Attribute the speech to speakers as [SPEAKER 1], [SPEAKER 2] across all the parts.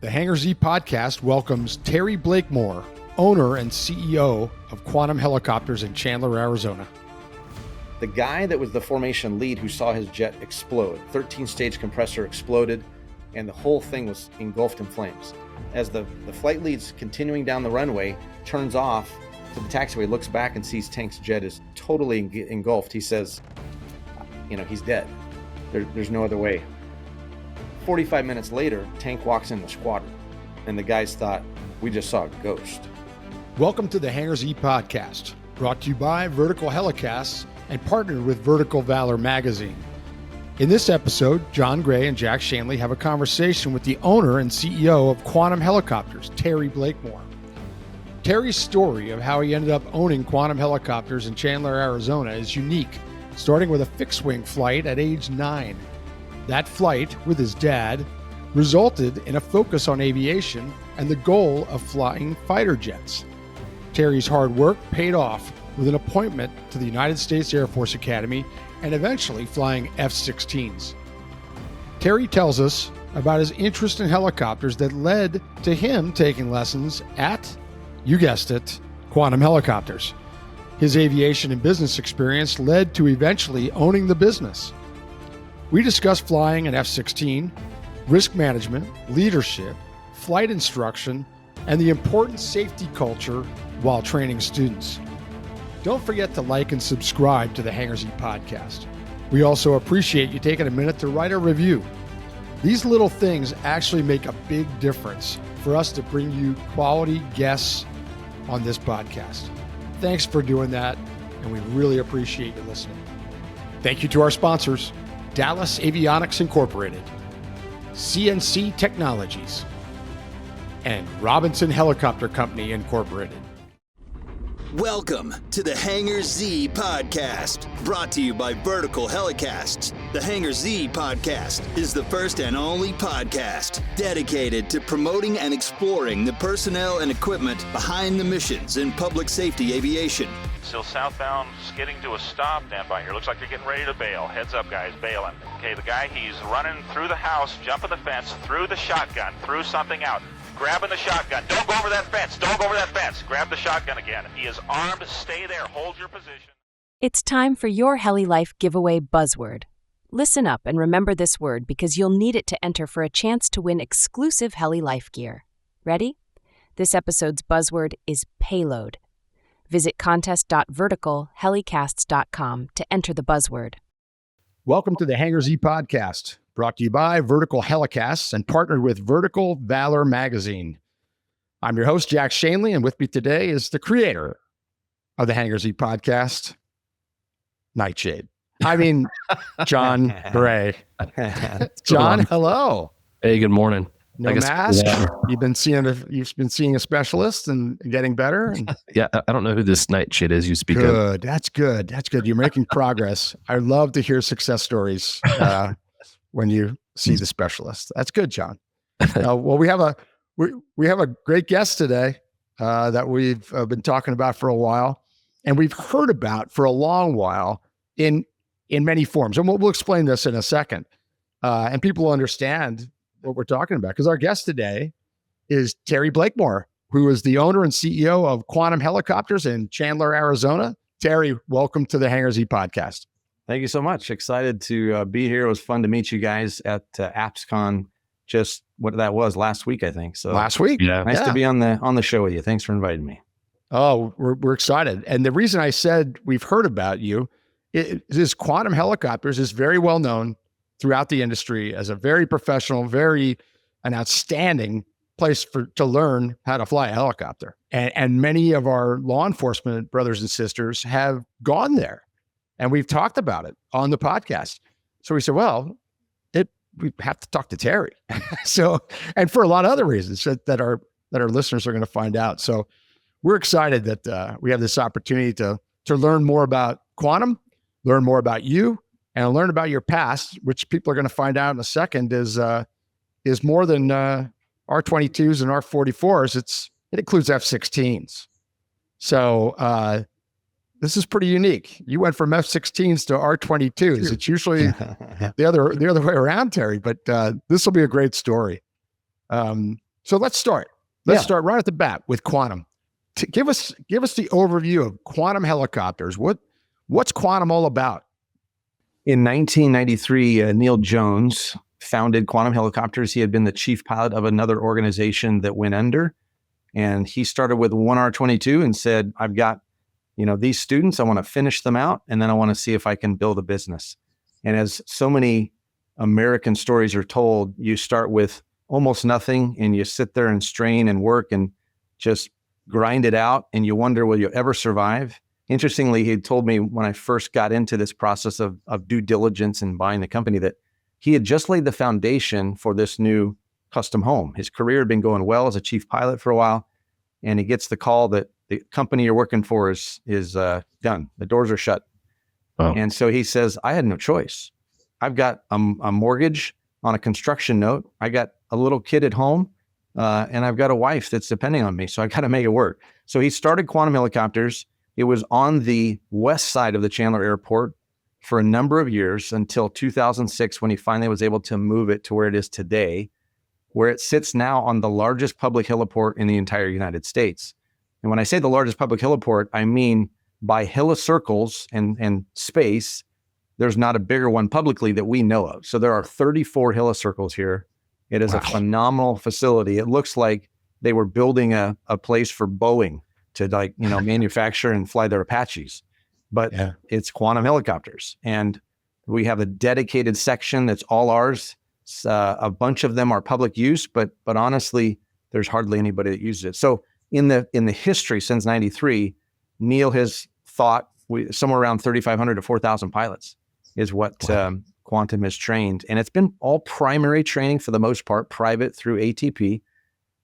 [SPEAKER 1] The Hangar Z podcast welcomes Terry Blakemore, owner and CEO of Quantum Helicopters in Chandler, Arizona.
[SPEAKER 2] The guy that was the formation lead who saw his jet explode, 13-stage compressor exploded, and the whole thing was engulfed in flames. As the flight lead's continuing down the runway, turns off to the taxiway, looks back and sees Tank's jet is totally engulfed. He says, he's dead. There's no other way. 45 minutes later, Tank walks in the squadron, and the guys thought, we just saw a ghost.
[SPEAKER 1] Welcome to the Hangar Z podcast, brought to you by Vertical Helicasts and partnered with Vertical Valor magazine. In this episode, John Gray and Jack Schonely have a conversation with the owner and CEO of Quantum Helicopters, Terry Blakemore. Terry's story of how he ended up owning Quantum Helicopters in Chandler, Arizona is unique, starting with a fixed-wing flight at age 9. That flight, with his dad, resulted in a focus on aviation and the goal of flying fighter jets. Terry's hard work paid off with an appointment to the United States Air Force Academy and eventually flying F-16s. Terry tells us about his interest in helicopters that led to him taking lessons at, you guessed it, Quantum Helicopters. His aviation and business experience led to eventually owning the business. We discuss flying an F-16, risk management, leadership, flight instruction, and the important safety culture while training students. Don't forget to like and subscribe to the Hangar Z podcast. We also appreciate you taking a minute to write a review. These little things actually make a big difference for us to bring you quality guests on this podcast. Thanks for doing that, and we really appreciate you listening. Thank you to our sponsors, Dallas Avionics Incorporated, CNC Technologies, and Robinson Helicopter Company Incorporated.
[SPEAKER 3] Welcome to the Hangar Z podcast, brought to you by Vertical Helicasts. The Hangar Z podcast is the first and only podcast dedicated to promoting and exploring the personnel and equipment behind the missions in public safety aviation.
[SPEAKER 4] Still southbound, skidding to a stop. Stand by here. Looks like they're getting ready to bail. Heads up, guys, bailing. Okay, the guy, he's running through the house, jumping the fence, threw the shotgun, threw something out. Grabbing the shotgun. Don't go over that fence. Don't go over that fence. Grab the shotgun again. He is armed. Stay there. Hold your position.
[SPEAKER 5] It's time for your Heli Life giveaway buzzword. Listen up and remember this word because you'll need it to enter for a chance to win exclusive Heli Life gear. Ready? This episode's buzzword is payload. Visit contest.verticalhelicasts.com to enter the buzzword.
[SPEAKER 1] Welcome to the Hangar Z podcast, brought to you by Vertical Helicasts and partnered with Vertical Valor magazine. I'm your host, Jack Schonely, and with me today is the creator of the Hangar Z podcast, John Gray. John, hello.
[SPEAKER 6] Hey, good morning.
[SPEAKER 1] No mask. Yeah. You've been seeing a specialist and getting better.
[SPEAKER 6] Yeah, I don't know who this nightshade is you speak of.
[SPEAKER 1] Good. That's good. You're making progress. I love to hear success stories when you see the specialist. That's good, John. Well, we have a great guest today that we've been talking about for a while, and we've heard about for a long while in many forms. And we'll explain this in a second, and people will understand what we're talking about, because our guest today is Terry Blakemore, who is the owner and CEO of Quantum Helicopters in Chandler, Arizona. Terry, welcome to the Hangar Z podcast.
[SPEAKER 2] Thank you so much. Excited to be here. It was fun to meet you guys at AppsCon, just what that was last week, I think. So
[SPEAKER 1] last week,
[SPEAKER 2] nice to be on the show with you. Thanks for inviting me.
[SPEAKER 1] Oh, we're excited. And the reason I said we've heard about you is Quantum Helicopters is very well known throughout the industry as a very professional, an outstanding place to learn how to fly a helicopter. And many of our law enforcement brothers and sisters have gone there, and we've talked about it on the podcast. So we said, well, we have to talk to Terry. And for a lot of other reasons that our listeners are going to find out. So we're excited that we have this opportunity to learn more about Quantum, learn more about you, and learn about your past, which people are going to find out in a second is more than R-22s and R-44s. It includes F-16s. So this is pretty unique. You went from F-16s to R-22s. It's usually the other way around, Terry, but this will be a great story. So let's start. Let's
[SPEAKER 2] Yeah.
[SPEAKER 1] start right at the bat with Quantum. Give us the overview of Quantum helicopters. What's Quantum all about?
[SPEAKER 2] In 1993, Neil Jones founded Quantum Helicopters. He had been the chief pilot of another organization that went under. And he started with one R-22 and said, I've got, these students, I want to finish them out. And then I want to see if I can build a business. And as so many American stories are told, you start with almost nothing and you sit there and strain and work and just grind it out. And you wonder, will you ever survive? Interestingly, he told me when I first got into this process of due diligence and buying the company that he had just laid the foundation for this new custom home. His career had been going well as a chief pilot for a while, and he gets the call that the company you're working for is done. The doors are shut.
[SPEAKER 6] Oh.
[SPEAKER 2] And so he says, I had no choice. I've got a mortgage on a construction note. I got a little kid at home, and I've got a wife that's depending on me. So I got to make it work. So he started Quantum Helicopters. It was on the west side of the Chandler Airport for a number of years until 2006, when he finally was able to move it to where it is today, where it sits now on the largest public heliport in the entire United States. And when I say the largest public heliport, I mean by helicircles and space, there's not a bigger one publicly that we know of. So there are 34 helicircles here. It is a phenomenal facility. It looks like they were building a place for Boeing to manufacture and fly their Apaches, but it's Quantum Helicopters. And we have a dedicated section that's all ours. A bunch of them are public use, but honestly, there's hardly anybody that uses it. So in the history since 93, Neil has thought somewhere around 3,500 to 4,000 pilots is what Quantum has trained. And it's been all primary training for the most part, private through ATP.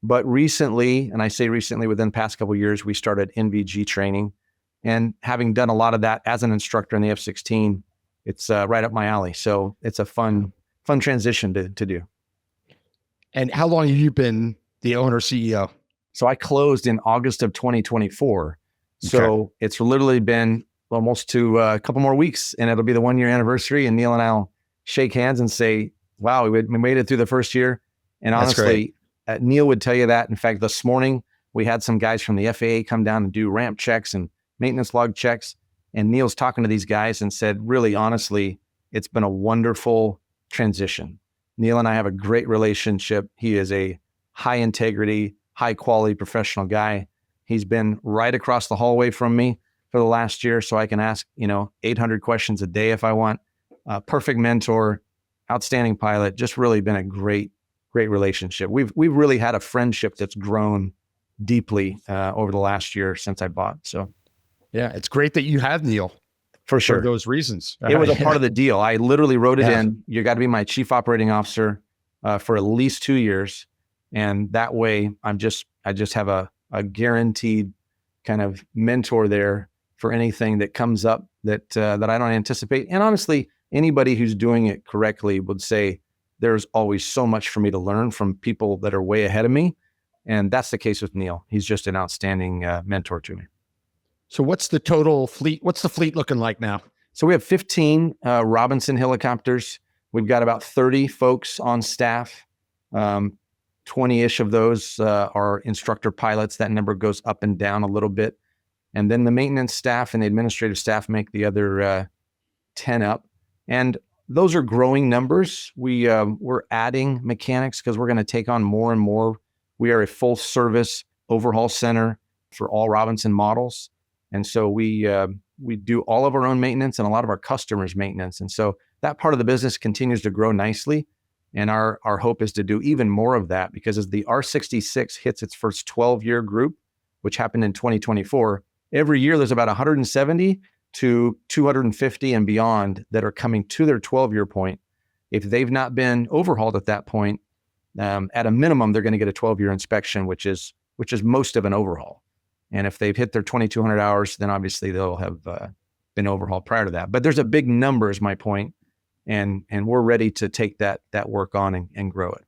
[SPEAKER 2] But recently, and I say recently, within the past couple of years, we started NVG training. And having done a lot of that as an instructor in the F-16, it's right up my alley. So it's a fun transition to do.
[SPEAKER 1] And how long have you been the owner CEO?
[SPEAKER 2] So I closed in August of 2024. So it's literally been almost to a couple more weeks, and it'll be the 1 year anniversary. And Neil and I'll shake hands and say, wow, we made it through the first year. And honestly, Neil would tell you that. In fact, this morning, we had some guys from the FAA come down and do ramp checks and maintenance log checks. And Neil's talking to these guys and said, really, honestly, it's been a wonderful transition. Neil and I have a great relationship. He is a high integrity, high quality professional guy. He's been right across the hallway from me for the last year, so I can ask, 800 questions a day if I want. Perfect mentor, outstanding pilot, just really been a great relationship. We've really had a friendship that's grown deeply over the last year since I bought. So
[SPEAKER 1] yeah, it's great that you have Neil
[SPEAKER 2] for sure.
[SPEAKER 1] For those reasons.
[SPEAKER 2] It was a part of the deal. I literally wrote it in. You got to be my chief operating officer for at least 2 years. And that way I just have a guaranteed kind of mentor there for anything that comes up that I don't anticipate. And honestly, anybody who's doing it correctly would say, there's always so much for me to learn from people that are way ahead of me. And that's the case with Neil. He's just an outstanding mentor to me.
[SPEAKER 1] So what's the total fleet? What's the fleet looking like now?
[SPEAKER 2] So we have 15 Robinson helicopters. We've got about 30 folks on staff. 20-ish of those are instructor pilots. That number goes up and down a little bit. And then the maintenance staff and the administrative staff make the other 10 up. And those are growing numbers. We're adding mechanics because we're going to take on more and more. We are a full service overhaul center for all Robinson models. And so we do all of our own maintenance and a lot of our customers' maintenance. And so that part of the business continues to grow nicely. And our hope is to do even more of that, because as the R-66 hits its first 12-year group, which happened in 2024, every year there's about 170 to 250 and beyond that are coming to their 12-year point. If they've not been overhauled at that point, at a minimum, they're going to get a 12-year inspection, which is most of an overhaul. And if they've hit their 2,200 hours, then obviously they'll have been overhauled prior to that. But there's a big number, is my point, and we're ready to take that work on and grow it.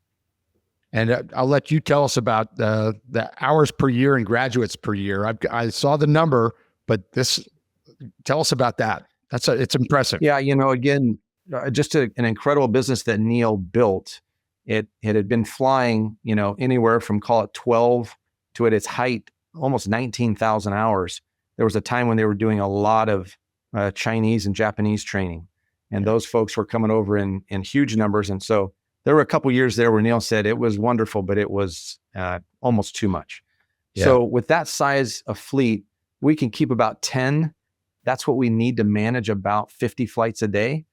[SPEAKER 1] And I'll let you tell us about the hours per year and graduates per year. I saw the number, but tell us about that. It's impressive.
[SPEAKER 2] Yeah, again, just an incredible business that Neil built. it had been flying, anywhere from, call it 12 to at its height, almost 19,000 hours. There was a time when they were doing a lot of Chinese and Japanese training, and those folks were coming over in huge numbers. And so there were a couple years there where Neil said it was wonderful, but it was almost too much. Yeah. So with that size of fleet, we can keep about 10. That's what we need to manage about 50 flights a day.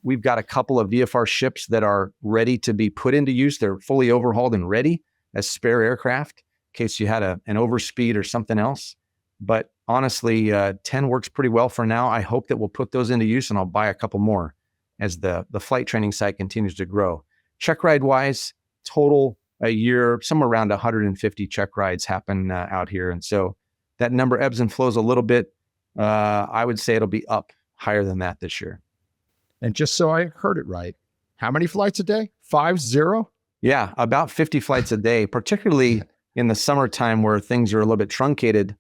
[SPEAKER 2] We've got a couple of VFR ships that are ready to be put into use. They're fully overhauled and ready as spare aircraft in case you had an overspeed or something else. But honestly, 10 works pretty well for now. I hope that we'll put those into use, and I'll buy a couple more as the flight training site continues to grow. Check ride wise, total a year, somewhere around 150 check rides happen out here. And so that number ebbs and flows a little bit. I would say it'll be up higher than that this year.
[SPEAKER 1] And just so I heard it right, how many flights a day? 50?
[SPEAKER 2] Yeah, about 50 flights a day, particularly in the summertime where things are a little bit truncated.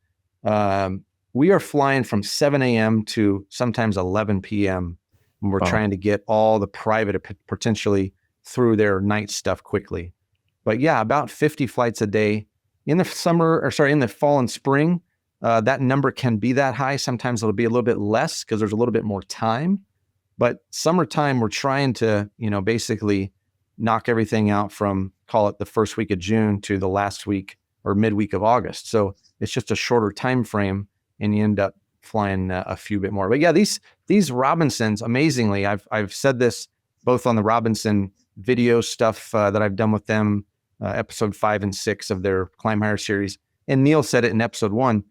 [SPEAKER 2] We are flying from 7 a.m. to sometimes 11 p.m. when we're trying to get all the private potentially through their night stuff quickly. But yeah, about 50 flights a day. In the in the fall and spring, that number can be that high. Sometimes it'll be a little bit less because there's a little bit more time. But summertime, we're trying to, basically knock everything out from, call it the first week of June to the last week or midweek of August. So it's just a shorter time frame, and you end up flying a few bit more. But yeah, these Robinsons, amazingly, I've said this both on the Robinson video stuff that I've done with them, episode 5 and 6 of their Climb Higher series, and Neil said it in episode 1.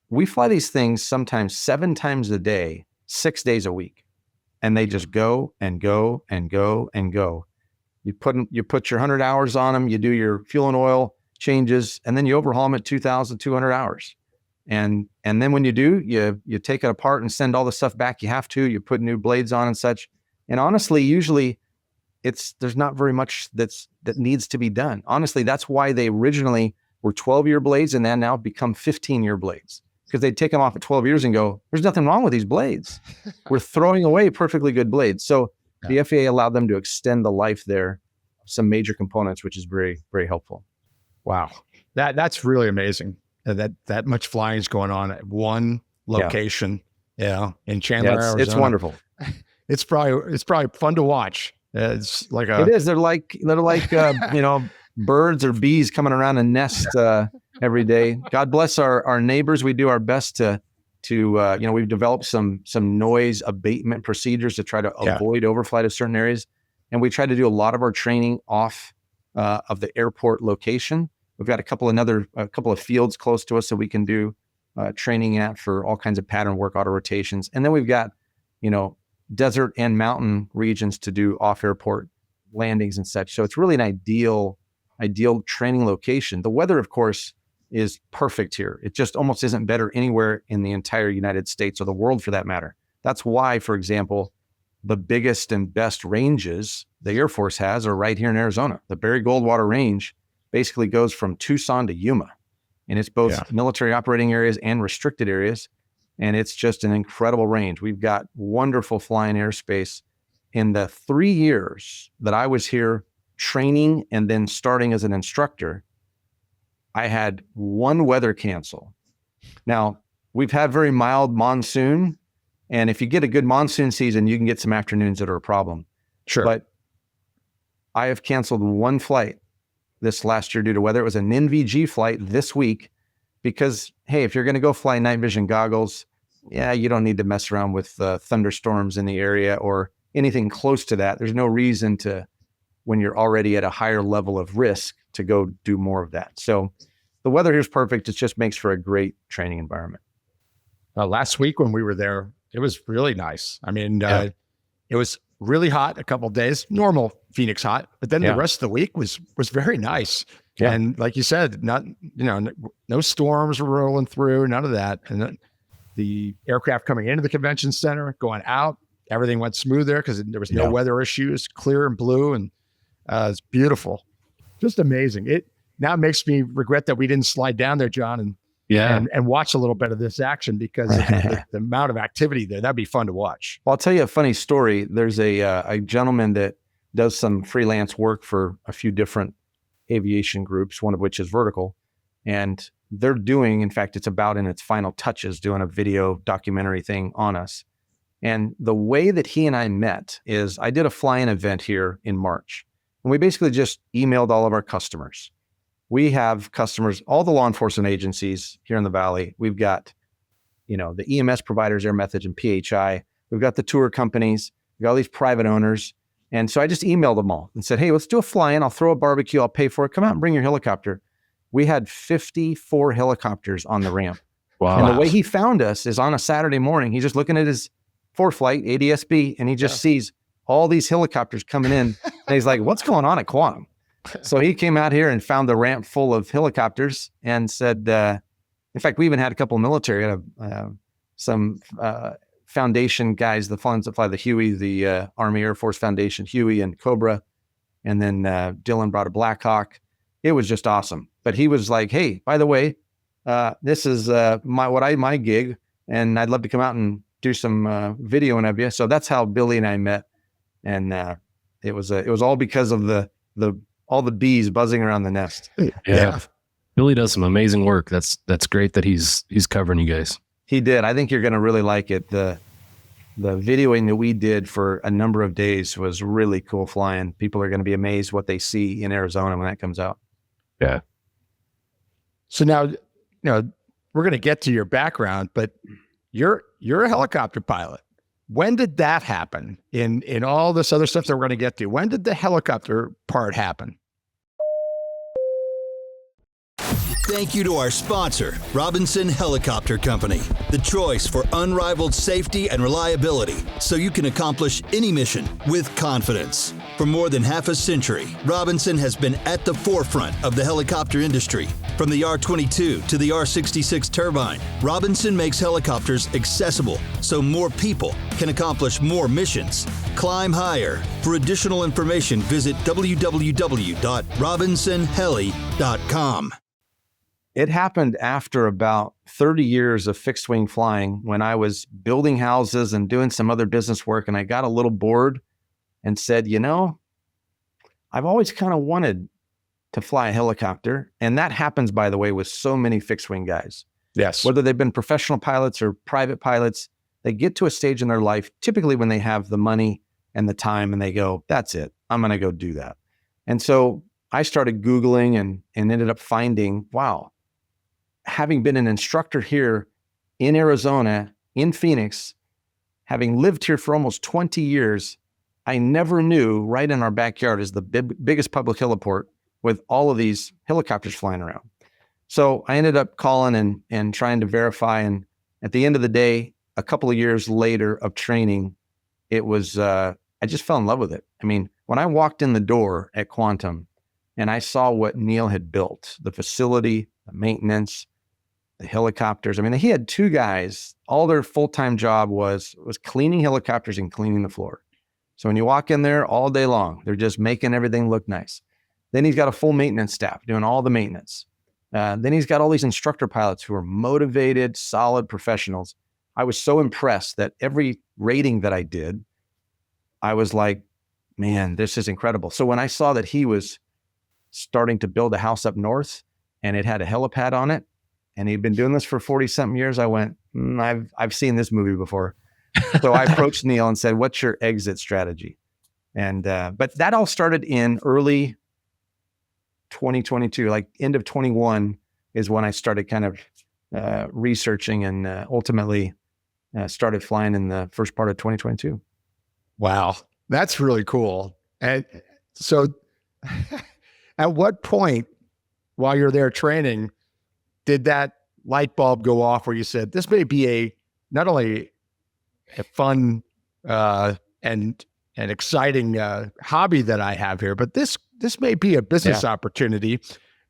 [SPEAKER 2] We fly these things sometimes 7 times a day, 6 days a week. And they just go and go and go and go. You put your 100 hours on them, you do your fuel and oil changes, and then you overhaul them at 2,200 hours. And then when you do, you take it apart and send all the stuff back you have to. You put new blades on and such. And honestly, usually there's not very much that needs to be done. Honestly, that's why they originally were 12-year blades and then now become 15-year blades. Because they'd take them off at 12 years and go, there's nothing wrong with these blades. We're throwing away perfectly good blades. So the FAA allowed them to extend the life there, some major components, which is very, very helpful.
[SPEAKER 1] Wow. That's really amazing. That much flying is going on at one location, in Chandler, Arizona.
[SPEAKER 2] It's wonderful.
[SPEAKER 1] It's probably fun to watch. It's like
[SPEAKER 2] it is. They're like birds or bees coming around a nest every day. God bless our neighbors. We do our best to we've developed some noise abatement procedures to try to avoid overflight of certain areas. And we try to do a lot of our training off of the airport location. We've got a couple of fields close to us that we can do training at for all kinds of pattern work, auto rotations. And then we've got, desert and mountain regions to do off airport landings and such. So it's really an ideal training location. The weather, of course, is perfect here. It just almost isn't better anywhere in the entire United States or the world for that matter. That's why, for example, the biggest and best ranges the Air Force has are right here in Arizona. The Barry Goldwater Range basically goes from Tucson to Yuma, and it's both military operating areas and restricted areas. And it's just an incredible range. We've got wonderful flying airspace. In the 3 years that I was here training and then starting as an instructor, I had one weather cancel. Now, we've had very mild monsoon, and if you get a good monsoon season, you can get some afternoons that are a problem.
[SPEAKER 1] Sure.
[SPEAKER 2] But I have canceled one flight this last year due to weather. It was an NVG flight this week because, hey, if you're going to go fly night vision goggles, you don't need to mess around with thunderstorms in the area or anything close to that. There's no reason to, when you're already at a higher level of risk, to go do more of that. So the weather here is perfect. It just makes for a great training environment.
[SPEAKER 1] Last week when we were there, it was really nice. I mean, it was really hot a couple of days, normal Phoenix hot, but then the rest of the week was very nice. Yeah. And like you said, no storms were rolling through, none of that. And then the aircraft coming into the convention center, going out, everything went smooth there because there was no weather issues, clear and blue, and it's beautiful. Just amazing. It now makes me regret that we didn't slide down there, John, and watch a little bit of this action because of the amount of activity there. That'd be fun to watch.
[SPEAKER 2] Well, I'll tell you a funny story. There's a gentleman that does some freelance work for a few different aviation groups, one of which is Vertical. And they're doing, in fact, it's about in its final touches, doing a video documentary thing on us. And the way that he and I met is I did a fly-in event here in March. And we basically just emailed all of our customers. We have customers, all the law enforcement agencies here in the Valley. We've got, the EMS providers, Air Methods and PHI. We've got the tour companies. We've got all these private owners. And so I just emailed them all and said, hey, let's do a fly-in. I'll throw a barbecue. I'll pay for it. Come out and bring your helicopter. We had 54 helicopters on the ramp.
[SPEAKER 6] Wow.
[SPEAKER 2] And the way he found us is on a Saturday morning. He's just looking at his ForeFlight ADS-B, and he just sees all these helicopters coming in. And he's like, what's going on at Quantum? So he came out here and found the ramp full of helicopters and said, in fact, we even had a couple of military, some foundation guys, the ones that fly the Huey, the Army Air Force Foundation, Huey and Cobra. And then Dylan brought a Black Hawk. It was just awesome. But he was like, hey, by the way, this is my gig, and I'd love to come out and do some video and you. So that's how Billy and I met. And it was all because of all the bees buzzing around the nest.
[SPEAKER 6] Yeah. Billy does some amazing work. That's great that he's covering you guys.
[SPEAKER 2] He did. I think you're going to really like it. The videoing that we did for a number of days was really cool flying. People are going to be amazed what they see in Arizona when that comes out.
[SPEAKER 6] Yeah.
[SPEAKER 1] So now, we're going to get to your background, but you're a helicopter pilot. When did that happen in all this other stuff that we're going to get to? When did the helicopter part happen?
[SPEAKER 3] Thank you to our sponsor, Robinson Helicopter Company, the choice for unrivaled safety and reliability, so you can accomplish any mission with confidence. For more than half a century, Robinson has been at the forefront of the helicopter industry. From the R-22 to the R-66 turbine, Robinson makes helicopters accessible so more people can accomplish more missions. Climb higher. For additional information, visit www.robinsonheli.com.
[SPEAKER 2] It happened after about 30 years of fixed wing flying when I was building houses and doing some other business work. And I got a little bored and said, I've always kind of wanted to fly a helicopter. And that happens, by the way, with so many fixed wing guys.
[SPEAKER 1] Yes.
[SPEAKER 2] Whether they've been professional pilots or private pilots, they get to a stage in their life, typically when they have the money and the time, and they go, that's it. I'm going to go do that. And so I started Googling and ended up finding, wow, having been an instructor here in Arizona, in Phoenix, having lived here for almost 20 years, I never knew right in our backyard is the biggest public heliport with all of these helicopters flying around. So I ended up calling and trying to verify. And at the end of the day, a couple of years later of training, it was, I just fell in love with it. I mean, when I walked in the door at Quantum and I saw what Neil had built, the facility, the maintenance, the helicopters. I mean, he had two guys, all their full-time job was cleaning helicopters and cleaning the floor. So when you walk in there all day long, they're just making everything look nice. Then he's got a full maintenance staff doing all the maintenance. Then he's got all these instructor pilots who are motivated, solid professionals. I was so impressed that every rating that I did, I was like, man, this is incredible. So when I saw that he was starting to build a house up north and it had a helipad on it, and he'd been doing this for 40 something years, I went, I've seen this movie before. So I approached Neil and said, what's your exit strategy? And, but that all started in early 2022, like end of 21 is when I started kind of researching and ultimately started flying in the first part of 2022.
[SPEAKER 1] Wow. That's really cool. And so at what point while you're there training, did that light bulb go off where you said, this may be not only a fun and exciting hobby that I have here, but this may be a business opportunity.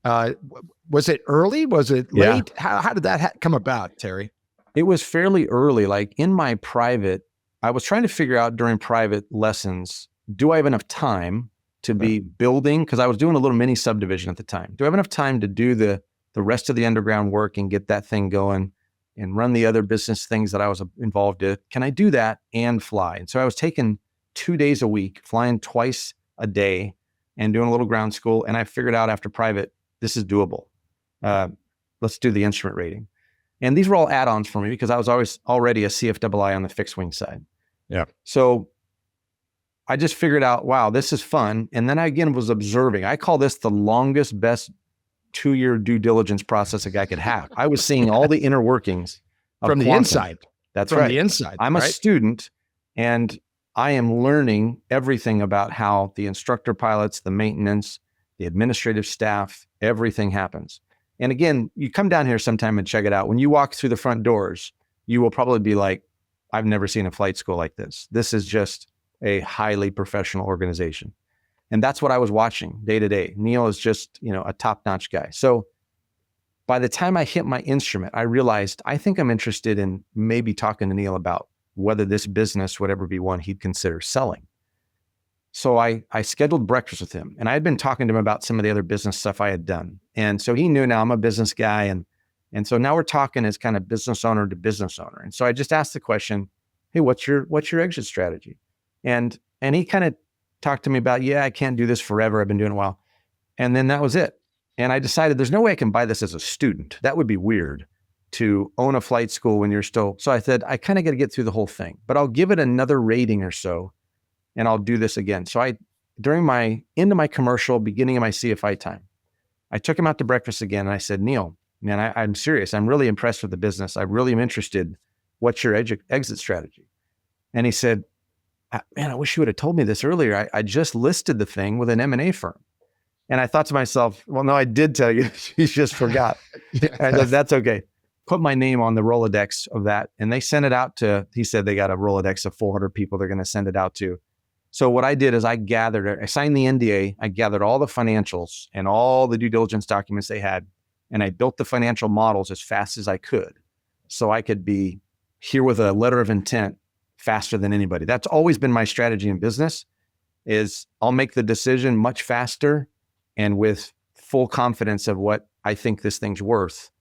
[SPEAKER 1] Was it early? Was it late? How did that come about, Terry?
[SPEAKER 2] It was fairly early. Like in my private, I was trying to figure out during private lessons, do I have enough time to be building? Because I was doing a little mini subdivision at the time. Do I have enough time to do the rest of the underground work and get that thing going and run the other business things that I was involved in? Can I do that and fly? And so I was taking 2 days a week, flying twice a day and doing a little ground school. And I figured out after private, this is doable. Let's do the instrument rating. And these were all add-ons for me because I was already a CFII on the fixed wing side.
[SPEAKER 1] Yeah.
[SPEAKER 2] So I just figured out, wow, this is fun. And then I again was observing. I call this the longest, best 2-year due diligence process a guy could have. I was seeing all the inner workings of
[SPEAKER 1] From the
[SPEAKER 2] quantum.
[SPEAKER 1] inside.
[SPEAKER 2] That's
[SPEAKER 1] From
[SPEAKER 2] right.
[SPEAKER 1] the inside.
[SPEAKER 2] I'm a
[SPEAKER 1] right?
[SPEAKER 2] student, and I am learning everything about how the instructor pilots, the maintenance, the administrative staff, everything happens. And again, you come down here sometime and check it out. When you walk through the front doors, you will probably be like, I've never seen a flight school like this. This is just a highly professional organization. And that's what I was watching day to day. Neil is just, a top-notch guy. So by the time I hit my instrument, I realized I think I'm interested in maybe talking to Neil about whether this business would ever be one he'd consider selling. So I scheduled breakfast with him, and I had been talking to him about some of the other business stuff I had done. And so he knew now I'm a business guy. And so now we're talking as kind of business owner to business owner. And so I just asked the question, hey, what's your exit strategy? And he kind of talked to me about, I can't do this forever. I've been doing it a while. And then that was it. And I decided there's no way I can buy this as a student. That would be weird to own a flight school when you're still. So I said, I kind of got to get through the whole thing, but I'll give it another rating or so, and I'll do this again. So during my commercial, beginning of my CFI time, I took him out to breakfast again. And I said, Neil, man, I'm serious. I'm really impressed with the business. I really am interested. What's your exit strategy? And he said, man, I wish you would have told me this earlier. I just listed the thing with an M&A firm. And I thought to myself, well, no, I did tell you. You just forgot. I said, that's okay. Put my name on the Rolodex of that. And they sent it out he said they got a Rolodex of 400 people they're going to send it out to. So what I did is I signed the NDA. I gathered all the financials and all the due diligence documents they had. And I built the financial models as fast as I could. So I could be here with a letter of intent faster than anybody. That's always been my strategy in business, is I'll make the decision much faster and with full confidence of what I think this thing's worth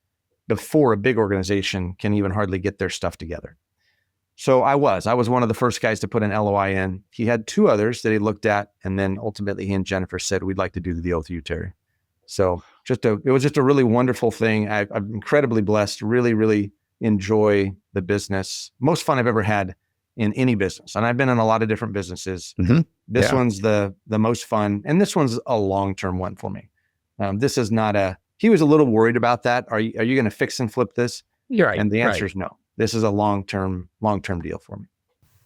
[SPEAKER 2] before a big organization can even hardly get their stuff together. So I was one of the first guys to put an LOI in. He had 2 others that he looked at, and then ultimately he and Jennifer said, we'd like to do the deal with you, Terry. So it was just a really wonderful thing. I'm incredibly blessed, really, really enjoy the business. Most fun I've ever had in any business. And I've been in a lot of different businesses.
[SPEAKER 1] Mm-hmm.
[SPEAKER 2] This one's the most fun. And this one's a long-term one for me. This is not he was a little worried about that. Are you going to fix and flip this?
[SPEAKER 1] You're right.
[SPEAKER 2] And the answer is no. This is a long-term deal for me.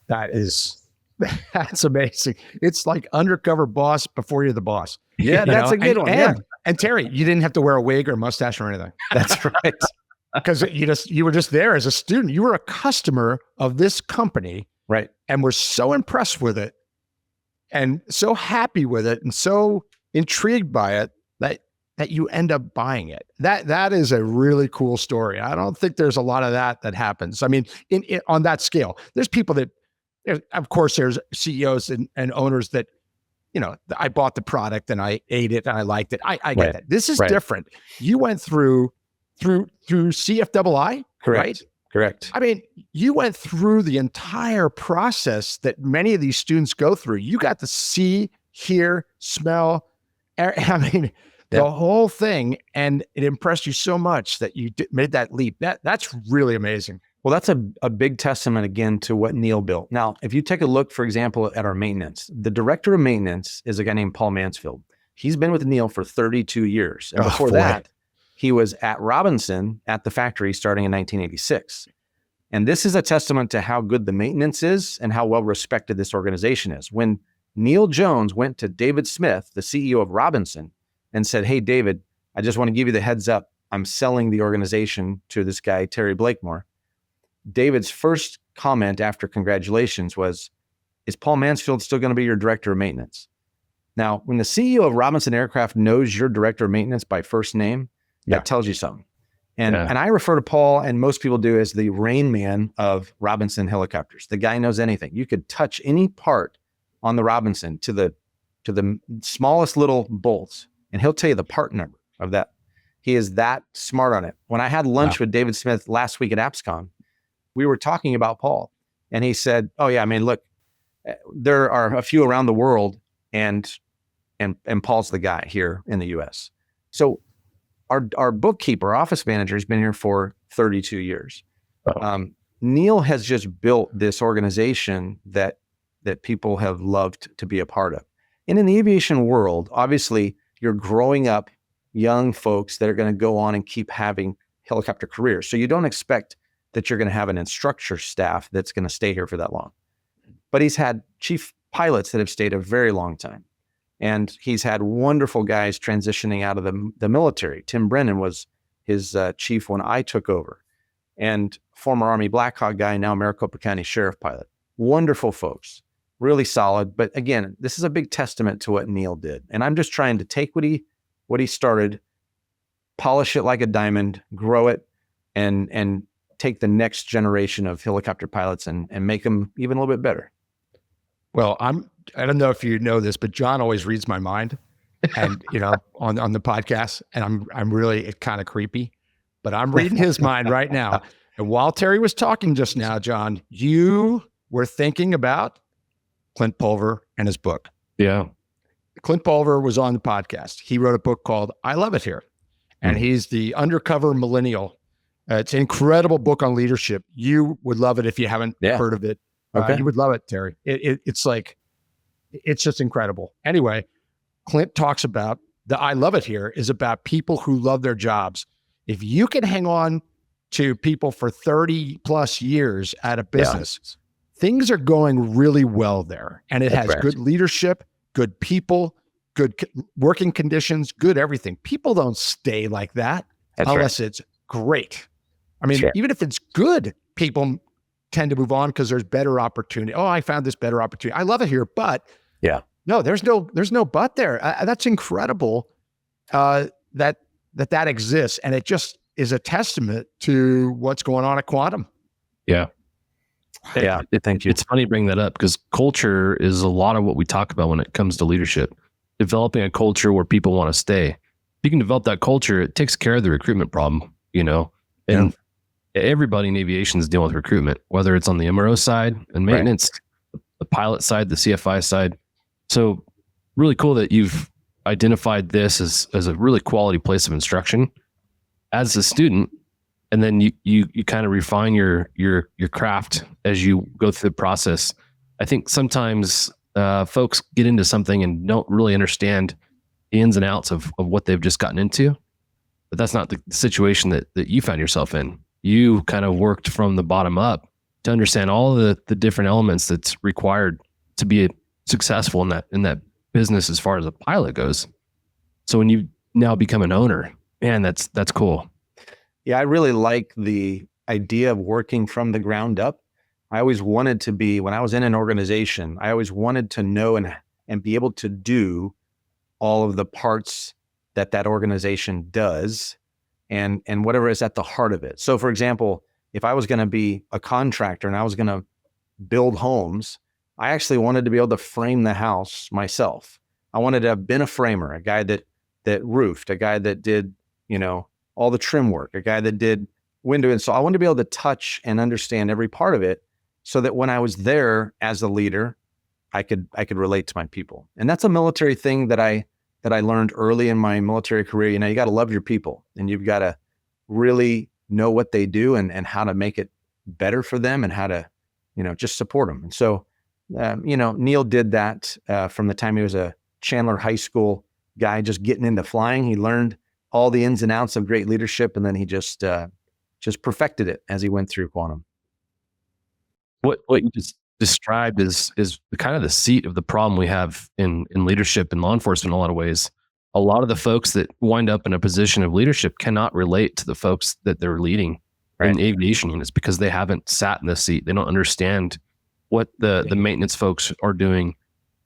[SPEAKER 1] That's amazing. It's like undercover boss before you're the boss.
[SPEAKER 2] Yeah, that's a good one.
[SPEAKER 1] And Terry, you didn't have to wear a wig or mustache or anything.
[SPEAKER 2] That's right.
[SPEAKER 1] Because you were just there as a student. You were a customer of this company,
[SPEAKER 2] right?
[SPEAKER 1] And were so impressed with it, and so happy with it, and so intrigued by it that you end up buying it. That is a really cool story. I don't think there's a lot of that happens. I mean, on that scale, there's people that, of course, there's CEOs and owners that, I bought the product and I ate it and I liked it. I get that. This is different. You went through CFII,
[SPEAKER 2] correct?
[SPEAKER 1] Right?
[SPEAKER 2] Correct.
[SPEAKER 1] I mean, you went through the entire process that many of these students go through. You got to see, hear, smell, the whole thing, and it impressed you so much that you made that leap. That's really amazing.
[SPEAKER 2] Well, that's a big testament again to what Neil built. Now, if you take a look, for example, at our maintenance, the director of maintenance is a guy named Paul Mansfield. He's been with Neil for 32 years. And before that, he was at Robinson at the factory starting in 1986. And this is a testament to how good the maintenance is and how well respected this organization is. When Neil Jones went to David Smith, the CEO of Robinson, and said, hey, David, I just want to give you the heads up. I'm selling the organization to this guy, Terry Blakemore. David's first comment after congratulations was, is Paul Mansfield still going to be your director of maintenance? Now, when the CEO of Robinson Aircraft knows your director of maintenance by first name, that tells you something. And I refer to Paul, and most people do, as the Rain Man of Robinson helicopters. The guy knows anything. You could touch any part on the Robinson to the smallest little bolts, and he'll tell you the part number of that. He is that smart on it. When I had lunch with David Smith last week at AppsCon, we were talking about Paul, and he said, oh yeah, I mean, look, there are a few around the world and Paul's the guy here in the U.S. So our bookkeeper, office manager, has been here for 32 years. Neil has just built this organization that people have loved to be a part of. And in the aviation world, obviously, you're growing up young folks that are going to go on and keep having helicopter careers. So you don't expect that you're going to have an instructor staff that's going to stay here for that long. But he's had chief pilots that have stayed a very long time. And he's had wonderful guys transitioning out of the military. Tim Brennan was his chief when I took over. And former Army Black Hawk guy, now Maricopa County Sheriff pilot. Wonderful folks, really solid. But again, this is a big testament to what Neil did. And I'm just trying to take what he started, polish it like a diamond, grow it, and take the next generation of helicopter pilots and make them even a little bit better.
[SPEAKER 1] Well, I don't know if you know this, but John always reads my mind, and on the podcast, and I'm really, it's kind of creepy, but I'm reading his mind right now. And while Terry was talking just now, John, you were thinking about Clint Pulver and his book.
[SPEAKER 6] Yeah.
[SPEAKER 1] Clint Pulver was on the podcast. He wrote a book called I Love It Here, and he's the undercover millennial. It's an incredible book on leadership. You would love it if you haven't heard of it.
[SPEAKER 2] Okay.
[SPEAKER 1] You would love it, Terry. It's like, it's just incredible. Anyway, Clint talks about the I Love It Here is about people who love their jobs. If you can hang on to people for 30 plus years at a business, things are going really well there. And it has good leadership, good people, good working conditions, good everything. People don't stay like that unless it's great. I mean, even if it's good, people tend to move on because there's better opportunity. Oh, I found this better opportunity. I love it here, but no, there's no but there. That's incredible that exists, and it just is a testament to what's going on at Quantum.
[SPEAKER 6] Yeah.
[SPEAKER 2] Yeah. Thank you.
[SPEAKER 6] It's funny to bring that up because culture is a lot of what we talk about when it comes to leadership. Developing a culture where people want to stay. If you can develop that culture, it takes care of the recruitment problem, and everybody in aviation is dealing with recruitment, whether it's on the MRO side and maintenance, the pilot side, the CFI side. So really cool that you've identified this as a really quality place of instruction as a student. And then you kind of refine your craft as you go through the process. I think sometimes folks get into something and don't really understand the ins and outs of what they've just gotten into. But that's not the situation that you found yourself in. You kind of worked from the bottom up to understand all the different elements that's required to be successful in that business as far as a pilot goes. So when you now become an owner, man, that's cool.
[SPEAKER 2] Yeah, I really like the idea of working from the ground up. I always wanted to be, when I was in an organization, I always wanted to know and be able to do all of the parts that organization does and whatever is at the heart of it. So for example, if I was going to be a contractor and I was going to build homes, I actually wanted to be able to frame the house myself. I wanted to have been a framer, a guy that roofed, a guy that did, all the trim work, a guy that did window install. I wanted to be able to touch and understand every part of it so that when I was there as a leader, I could relate to my people. And that's a military thing that I learned early in my military career. You got to love your people and you've got to really know what they do and how to make it better for them and how to, just support them. And so, Neil did that from the time he was a Chandler high school guy, just getting into flying. He learned all the ins and outs of great leadership. And then he just perfected it as he went through Quantum.
[SPEAKER 6] What you just described is kind of the seat of the problem we have in leadership and law enforcement in a lot of ways. A lot of the folks that wind up in a position of leadership cannot relate to the folks that they're leading in aviation units because they haven't sat in the seat. They don't understand what the maintenance folks are doing.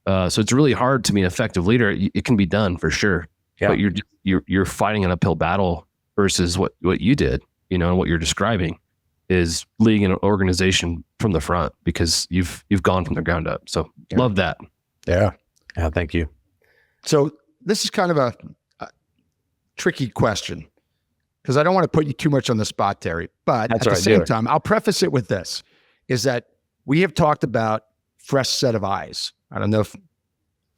[SPEAKER 6] So it's really hard to be an effective leader. It can be done for sure, but you're fighting an uphill battle versus what you did, and what you're describing is leading an organization from the front because you've gone from the ground up. So love that.
[SPEAKER 2] Yeah. Thank you.
[SPEAKER 1] So this is kind of a tricky question because I don't want to put you too much on the spot, Terry, but at the same time, I'll preface it with this, is that we have talked about fresh set of eyes. I don't know if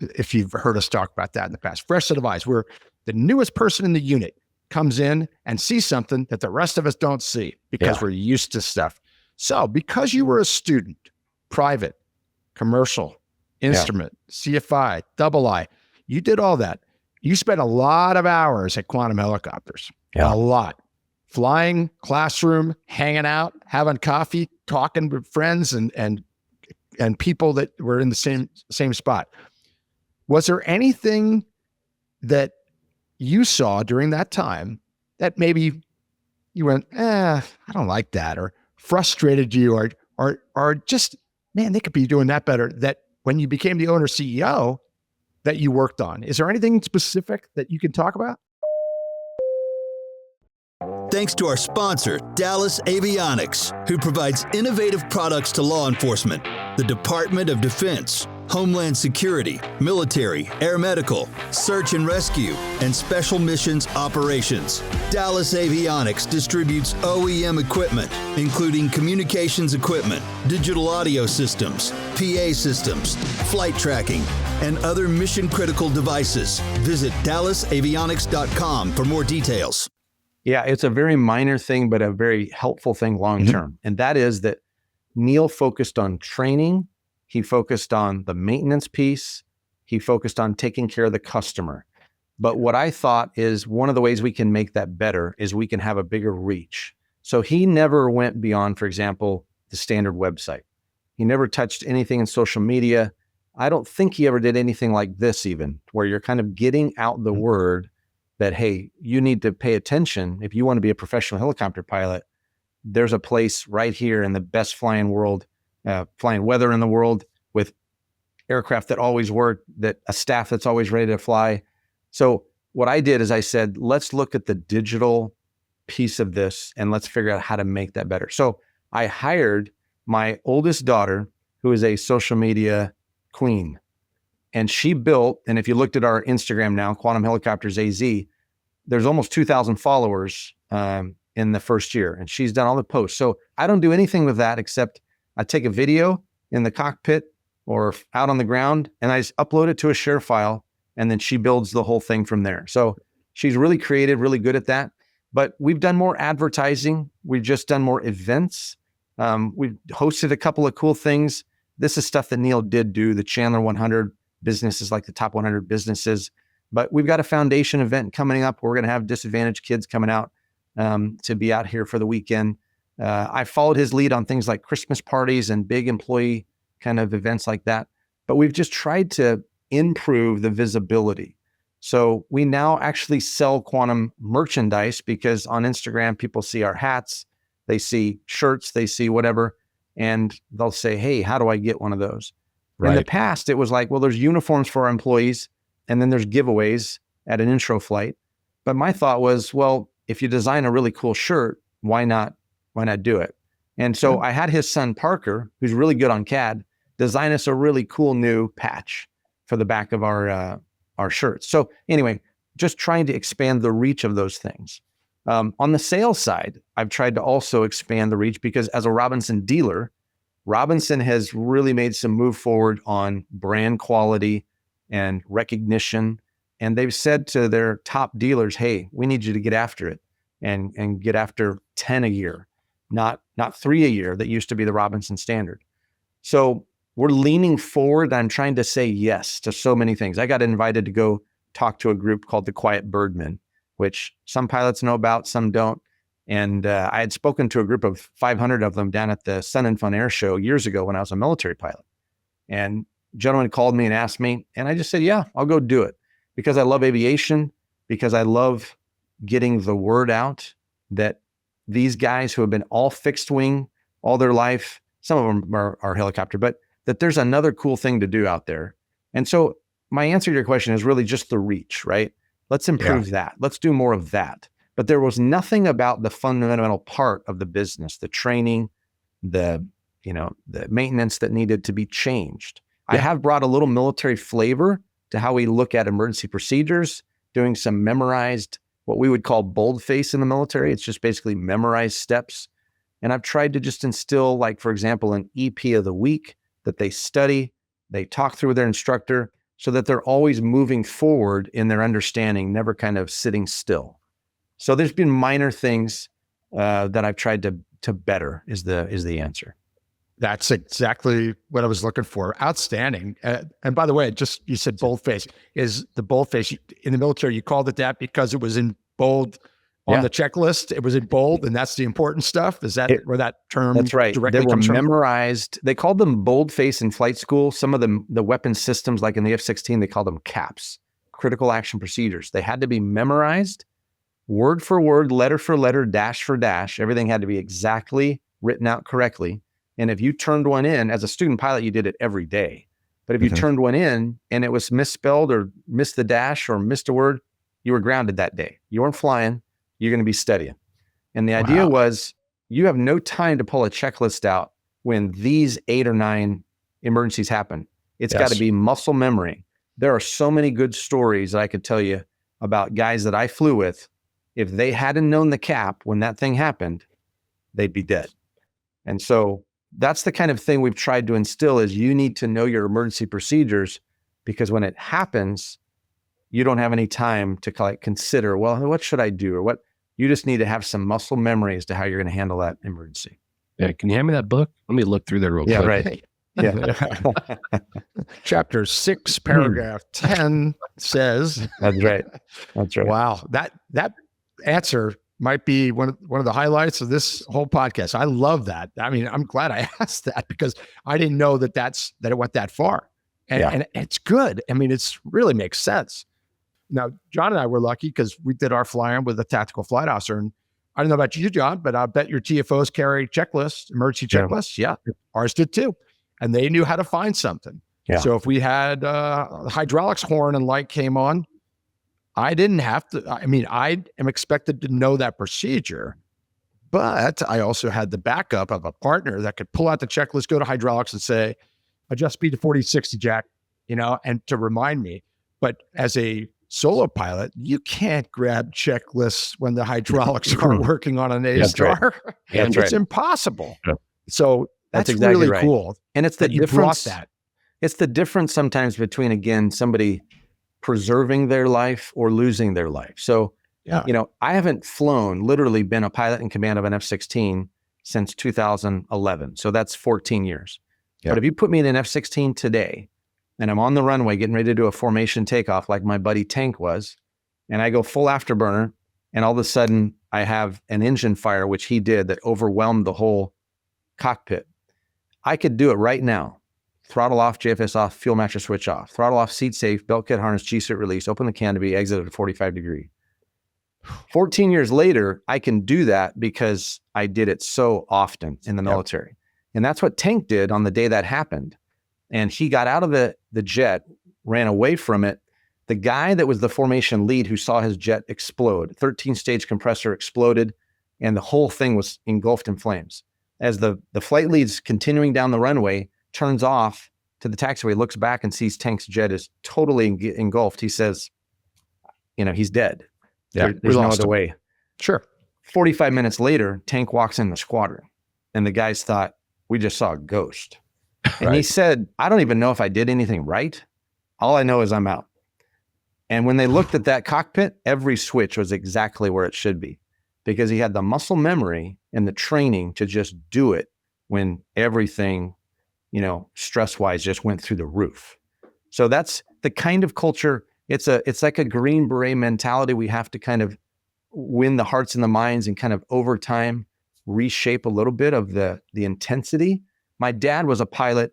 [SPEAKER 1] if you've heard us talk about that in the past. Fresh set of eyes, where the newest person in the unit comes in and sees something that the rest of us don't see because we're used to stuff. So because you were a student, private, commercial, instrument, CFI, double I, you did all that. You spent a lot of hours at Quantum Helicopters, a lot. Flying, classroom, hanging out, having coffee, talking with friends and people that were in the same spot. Was there anything that you saw during that time that maybe you went, I don't like that, or frustrated you, or just, man, they could be doing that better, that when you became the owner CEO that you worked on? Is there anything specific that you can talk about?
[SPEAKER 3] Thanks to our sponsor, Dallas Avionics, who provides innovative products to law enforcement, the Department of Defense, Homeland Security, military, air medical, search and rescue, and special missions operations. Dallas Avionics distributes OEM equipment, including communications equipment, digital audio systems, PA systems, flight tracking, and other mission-critical devices. Visit DallasAvionics.com for more details.
[SPEAKER 2] Yeah, it's a very minor thing, but a very helpful thing long-term. And that is that Neil focused on training. He focused on the maintenance piece. He focused on taking care of the customer. But what I thought is one of the ways we can make that better is we can have a bigger reach. So he never went beyond, for example, the standard website. He never touched anything in social media. I don't think he ever did anything like this even, where you're kind of getting out the word that, hey, you need to pay attention. If you want to be a professional helicopter pilot, there's a place right here in the best flying weather in the world, with aircraft that always work, that a staff that's always ready to fly. So what I did is I said, let's look at the digital piece of this and let's figure out how to make that better. So I hired my oldest daughter, who is a social media queen. And she built, and if you looked at our Instagram now, Quantum Helicopters AZ, there's almost 2,000 followers in the first year. And she's done all the posts. So I don't do anything with that except I take a video in the cockpit or out on the ground and I just upload it to a share file. And then she builds the whole thing from there. So she's really creative, really good at that. But we've done more advertising. We've just done more events. We've hosted a couple of cool things. This is stuff that Neil did do. The Chandler 100 business is like the top 100 businesses. But we've got a foundation event coming up. We're going to have disadvantaged kids coming out to be out here for the weekend. I followed his lead on things like Christmas parties and big employee kind of events like that. But we've just tried to improve the visibility. So we now actually sell Quantum merchandise because on Instagram, people see our hats, they see shirts, they see whatever, and they'll say, hey, how do I get one of those? Right. In the past, it was like, well, there's uniforms for our employees, and then there's giveaways at an intro flight. But my thought was, well, if you design a really cool shirt, why not do it? And so I had his son, Parker, who's really good on CAD, design us a really cool new patch for the back of our shirts. So anyway, just trying to expand the reach of those things. On the sales side, I've tried to also expand the reach because as a Robinson dealer, Robinson has really made some move forward on brand quality and recognition. And they've said to their top dealers, hey, we need you to get after it and get after 10 a year, not 3 a year that used to be the Robinson standard. So we're leaning forward. I'm trying to say yes to so many things. I got invited to go talk to a group called the Quiet Birdmen, which some pilots know about, some don't. And I had spoken to a group of 500 of them down at the Sun and Fun Air Show years ago when I was a military pilot. And a gentleman called me and asked me, and I just said, yeah, I'll go do it because I love aviation, because I love getting the word out that these guys who have been all fixed wing all their life, some of them are helicopter, but that there's another cool thing to do out there. And so my answer to your question is really just the reach, right? Let's improve that. Let's do more of that. But there was nothing about the fundamental part of the business, the training, the maintenance that needed to be changed. I have brought a little military flavor to how we look at emergency procedures, doing some memorized, what we would call boldface in the military. It's just basically memorized steps. And I've tried to just instill, like, for example, an EP of the week that they study, they talk through with their instructor. so that they're always moving forward in their understanding, never kind of sitting still. So there's been minor things that I've tried to better is the answer.
[SPEAKER 1] That's exactly what I was looking for. Outstanding. And by the way, you said boldface. Is the boldface in the military? You called it that because it was in bold on the checklist. It was in bold, and that's the important stuff. Is that where that term?
[SPEAKER 2] That's right.
[SPEAKER 1] Directly
[SPEAKER 2] They were
[SPEAKER 1] comes from?
[SPEAKER 2] memorized. They called them boldface in flight school. Some of the weapon systems, like in the F-16, they called them CAPS, critical action procedures. They had to be memorized, word for word, letter for letter, dash for dash. Everything had to be exactly written out correctly. And if you turned one in, as a student pilot, you did it every day. But if you turned one in and it was misspelled or missed the dash or missed a word, you were grounded that day. You weren't flying. You're going to be studying. And the idea was you have no time to pull a checklist out when these 8 or 9 emergencies happen. It's got to be muscle memory. There are so many good stories that I could tell you about guys that I flew with. If they hadn't known the cap when that thing happened, they'd be dead. And so that's the kind of thing we've tried to instill is you need to know your emergency procedures, because when it happens, you don't have any time to consider, well, what should I do? Or what? You just need to have some muscle memory as to how you're going to handle that emergency.
[SPEAKER 6] Yeah. Can you hand me that book? Let me look through there real quick.
[SPEAKER 2] Right. Yeah.
[SPEAKER 1] Chapter 6, paragraph 10 says.
[SPEAKER 2] That's right. That's right.
[SPEAKER 1] Wow. That answer might be one of the highlights of this whole podcast. I love that. I mean, I'm glad I asked that because I didn't know that it went that far. And it's good. I mean, it's really makes sense. Now, John and I were lucky because we did our flying with a tactical flight officer. And I don't know about you, John, but I bet your TFOs carry checklists, emergency checklists. Yeah. Ours did too. And they knew how to find something. Yeah. So if we had the hydraulics horn and light came on, I didn't have to. I mean, I am expected to know that procedure, but I also had the backup of a partner that could pull out the checklist, go to hydraulics and say, adjust speed to 40-60, Jack, and to remind me. But as a solo pilot, you can't grab checklists when the hydraulics are working on an A-star.
[SPEAKER 2] That's
[SPEAKER 1] It's impossible.
[SPEAKER 2] Yeah.
[SPEAKER 1] So that's
[SPEAKER 2] exactly
[SPEAKER 1] really
[SPEAKER 2] right.
[SPEAKER 1] cool.
[SPEAKER 2] And it's the difference.
[SPEAKER 1] That.
[SPEAKER 2] It's the difference sometimes between, again, somebody preserving their life or losing their life. So, I haven't literally been a pilot in command of an F-16 since 2011. So that's 14 years. Yeah. But if you put me in an F-16 today and I'm on the runway getting ready to do a formation takeoff like my buddy Tank was, and I go full afterburner, and all of a sudden I have an engine fire, which he did, that overwhelmed the whole cockpit. I could do it right now. Throttle off, JFS off, fuel matcher switch off. Throttle off, seat safe, belt kit harness, G-suit release, open the canopy, exit at a 45 degree. 14 years later, I can do that because I did it so often in the military. Yep. And that's what Tank did on the day that happened. And he got out of the jet, ran away from it. The guy that was the formation lead who saw his jet explode, 13-stage compressor exploded, and the whole thing was engulfed in flames. As the flight lead's continuing down the runway, turns off to the taxiway, looks back and sees Tank's jet is totally engulfed. He says, he's dead.
[SPEAKER 1] Yeah,
[SPEAKER 2] there's no other way.
[SPEAKER 1] Sure.
[SPEAKER 2] 45 minutes later, Tank walks in the squadron, and the guys thought, we just saw a ghost. And he said, I don't even know if I did anything right. All I know is I'm out. And when they looked at that cockpit, every switch was exactly where it should be, because he had the muscle memory and the training to just do it when everything, stress-wise just went through the roof. So that's the kind of culture. It's like a Green Beret mentality. We have to kind of win the hearts and the minds and kind of over time reshape a little bit of the intensity. My dad was a pilot,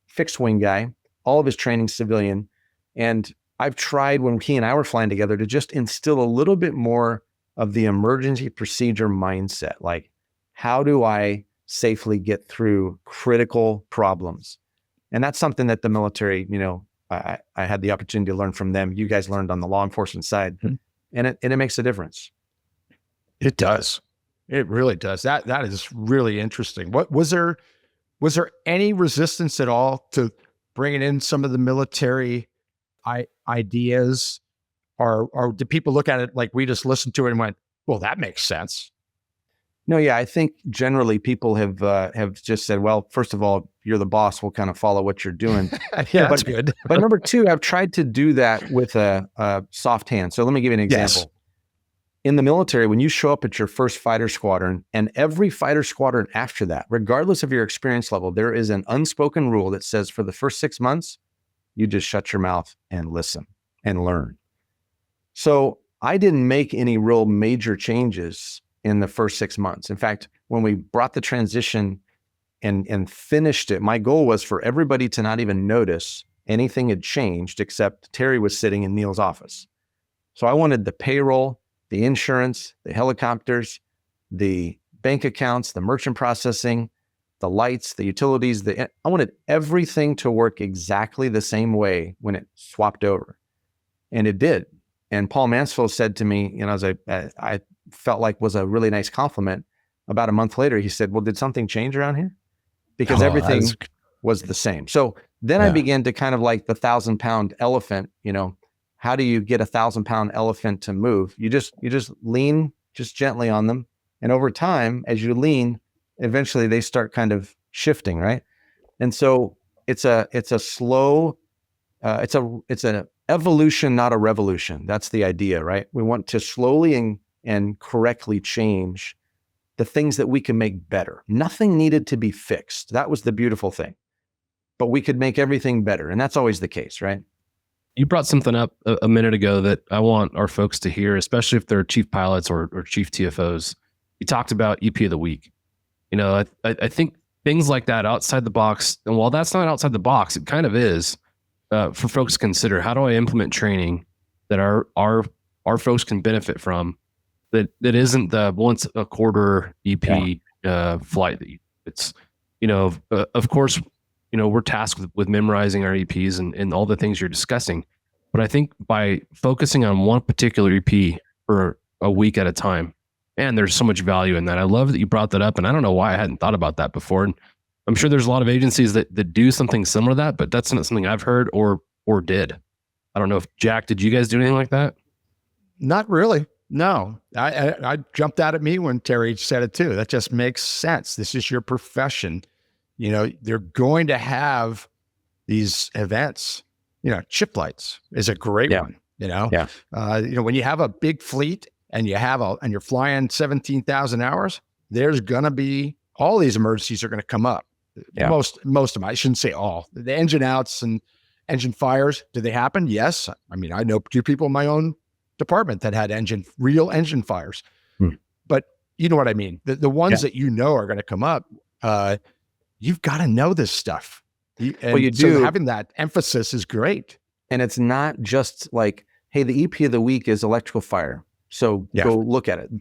[SPEAKER 2] fixed wing guy, all of his training civilian. And I've tried, when he and I were flying together, to just instill a little bit more of the emergency procedure mindset. Like, how do I safely get through critical problems? And that's something that the military, I had the opportunity to learn from them. You guys learned on the law enforcement side, and it makes a difference.
[SPEAKER 1] It does. It really does. That is really interesting. What was there any resistance at all to bringing in some of the military ideas, or did people look at it like we just listened to it and went, well, that makes sense?
[SPEAKER 2] No, yeah, I think generally people have just said, well, first of all, you're the boss. We'll kind of follow what you're doing.
[SPEAKER 1] Yeah, that's good.
[SPEAKER 2] But number two, I've tried to do that with a soft hand. So let me give you an example.
[SPEAKER 1] Yes.
[SPEAKER 2] In the military, when you show up at your first fighter squadron and every fighter squadron after that, regardless of your experience level, there is an unspoken rule that says for the first 6 months, you just shut your mouth and listen and learn. So I didn't make any real major changes in the first 6 months. In fact, when we brought the transition and finished it, my goal was for everybody to not even notice anything had changed except Terry was sitting in Neil's office. So I wanted the payroll, the insurance, the helicopters, the bank accounts, the merchant processing, the lights, the utilities. I wanted everything to work exactly the same way when it swapped over. And it did. And Paul Mansfield said to me, as I felt like was a really nice compliment, about a month later, he said, well, did something change around here? Because everything was the same. So then I began to kind of like the 1,000-pound elephant, how do you get a 1,000-pound elephant to move? You just lean just gently on them. And over time, as you lean, eventually they start kind of shifting, right? And so it's a slow, it's an evolution, not a revolution. That's the idea, right? We want to slowly and correctly change the things that we can make better. Nothing needed to be fixed. That was the beautiful thing. But we could make everything better. And that's always the case, right?
[SPEAKER 6] You brought something up a minute ago that I want our folks to hear, especially if they're chief pilots or chief TFOs. You talked about EP of the week. I think things like that outside the box, and while that's not outside the box, it kind of is for folks to consider. How do I implement training that our folks can benefit from that isn't the once a quarter EP flight that it's, of course, we're tasked with memorizing our EPs and all the things you're discussing. But I think by focusing on one particular EP for a week at a time, and there's so much value in that. I love that you brought that up, and I don't know why I hadn't thought about that before. And I'm sure there's a lot of agencies that do something similar to that, but that's not something I've heard or did. I don't know if Jack, did you guys do anything like that?
[SPEAKER 1] Not really. No, I jumped out at me when Terry said it too. That just makes sense. This is your profession. They're going to have these events. Chip lights is a great one. When you have a big fleet and you're flying 17,000 hours, there's going to be all these emergencies are going to come up. Yeah. Most of them. I shouldn't say all. The engine outs and engine fires. Do they happen? Yes. I mean, I know two people in my own department that had real engine fires. But you know what I mean? The ones that are going to come up. You've got to know this stuff. You do. So having that emphasis is great.
[SPEAKER 2] And it's not just like, hey, the EP of the week is electrical fire. So go look at it.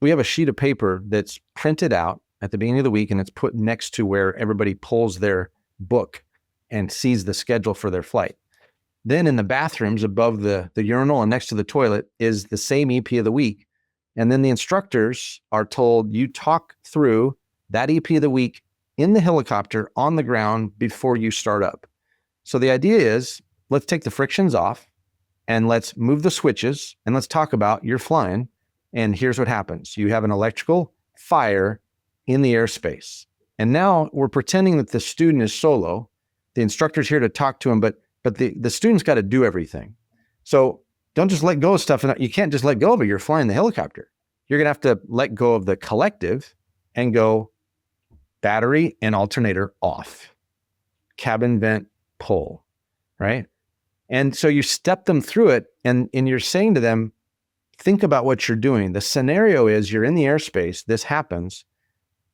[SPEAKER 2] We have a sheet of paper that's printed out at the beginning of the week, and it's put next to where everybody pulls their book and sees the schedule for their flight. Then in the bathrooms above the urinal and next to the toilet is the same EP of the week. And then the instructors are told, you talk through that EP of the week in the helicopter on the ground before you start up. So the idea is, let's take the frictions off and let's move the switches and let's talk about you're flying. And here's what happens. You have an electrical fire in the airspace. And now we're pretending that the student is solo. The instructor's here to talk to him, but the student's got to do everything. So don't just let go of stuff. You can't just let go of it. You're flying the helicopter. You're going to have to let go of the collective and go battery and alternator off, cabin vent pull, right? And so you step them through it and you're saying to them, think about what you're doing. The scenario is you're in the airspace. This happens.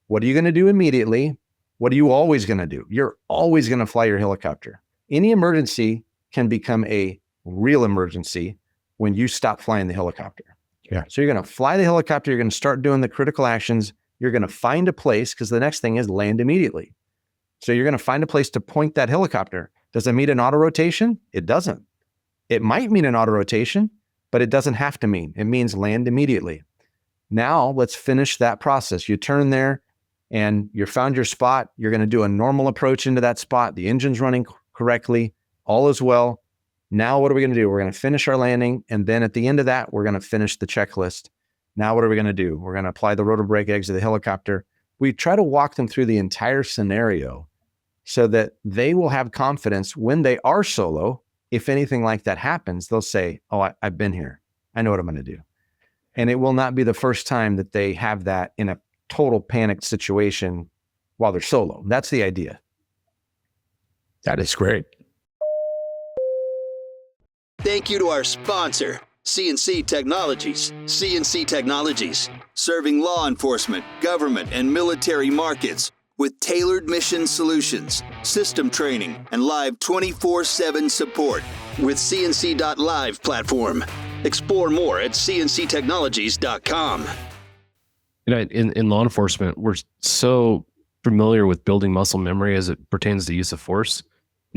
[SPEAKER 2] What are you going to do immediately? What are you always going to do? You're always going to fly your helicopter. Any emergency can become a real emergency when you stop flying the helicopter.
[SPEAKER 1] Yeah.
[SPEAKER 2] So you're going to fly the helicopter. You're going to start doing the critical actions. You're going to find a place, because the next thing is land immediately. So you're going to find a place to point that helicopter. Does it mean an auto rotation? It doesn't. It might mean an auto rotation, but it doesn't have to mean. It means land immediately. Now let's finish that process. You turn there and you found your spot. You're going to do a normal approach into that spot. The engine's running correctly. All is well. Now what are we going to do? We're going to finish our landing. And then at the end of that, we're going to finish the checklist. Now what are we going to do? We're going to apply the rotor brake eggs to the helicopter. We try to walk them through the entire scenario so that they will have confidence when they are solo. If anything like that happens, they'll say, oh, I've been here. I know what I'm going to do. And it will not be the first time that they have that in a total panicked situation while they're solo. That's the idea.
[SPEAKER 1] That is great.
[SPEAKER 3] Thank you to our sponsor, CNC Technologies. CNC Technologies, serving law enforcement, government, and military markets with tailored mission solutions, system training, and live 24/7 support with CNC.live platform. Explore more at cnctechnologies.com.
[SPEAKER 6] In law enforcement, we're so familiar with building muscle memory as it pertains to use of force.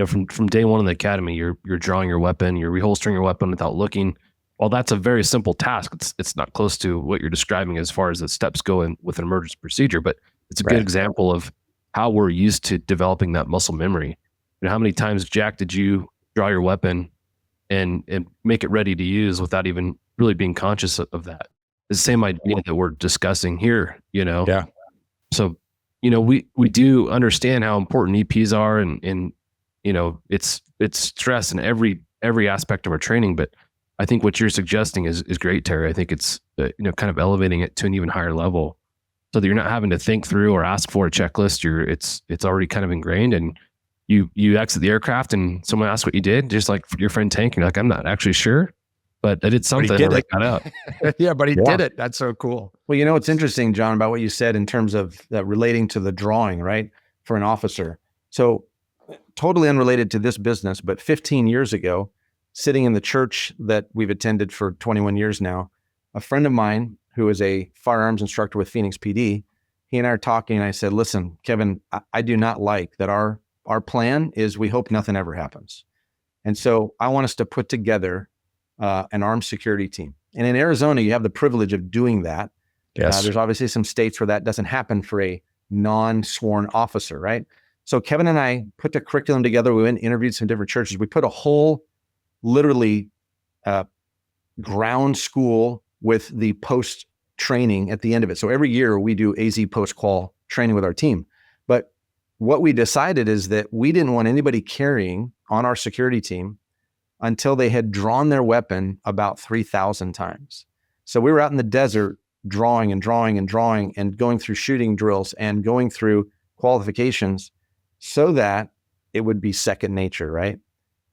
[SPEAKER 6] From day one in the academy, you're drawing your weapon, you're reholstering your weapon without looking. While that's a very simple task, it's not close to what you're describing as far as the steps go in with an emergency procedure, but it's a good example of how we're used to developing that muscle memory. How many times, Jack, did you draw your weapon and make it ready to use without even really being conscious of that? It's the same idea that we're discussing here,
[SPEAKER 1] Yeah.
[SPEAKER 6] So, we do understand how important EPs are and it's stress in every aspect of our training. But I think what you're suggesting is great, Terry. I think it's, kind of elevating it to an even higher level so that you're not having to think through or ask for a checklist. It's already kind of ingrained, and you exit the aircraft and someone asks what you did, just like your friend Tank, and you're like, I'm not actually sure, but I did something.
[SPEAKER 1] But he did
[SPEAKER 6] I got out.
[SPEAKER 1] Yeah, but he did it. That's so cool.
[SPEAKER 2] Well, it's interesting, John, about what you said in terms of relating to the drawing, right? For an officer. So totally unrelated to this business, but 15 years ago, sitting in the church that we've attended for 21 years now, a friend of mine who is a firearms instructor with Phoenix PD, he and I are talking, and I said, listen, Kevin, I do not like that our plan is we hope nothing ever happens. And so I want us to put together an armed security team. And in Arizona, you have the privilege of doing that.
[SPEAKER 6] Yes.
[SPEAKER 2] There's obviously some states where that doesn't happen for a non-sworn officer, right? So Kevin and I put the curriculum together. We went and interviewed some different churches. We put a whole, literally, ground school with the post training at the end of it. So every year we do AZ post-qual training with our team. But what we decided is that we didn't want anybody carrying on our security team until they had drawn their weapon about 3,000 times. So we were out in the desert drawing and drawing and drawing and going through shooting drills and going through qualifications so that it would be second nature, right?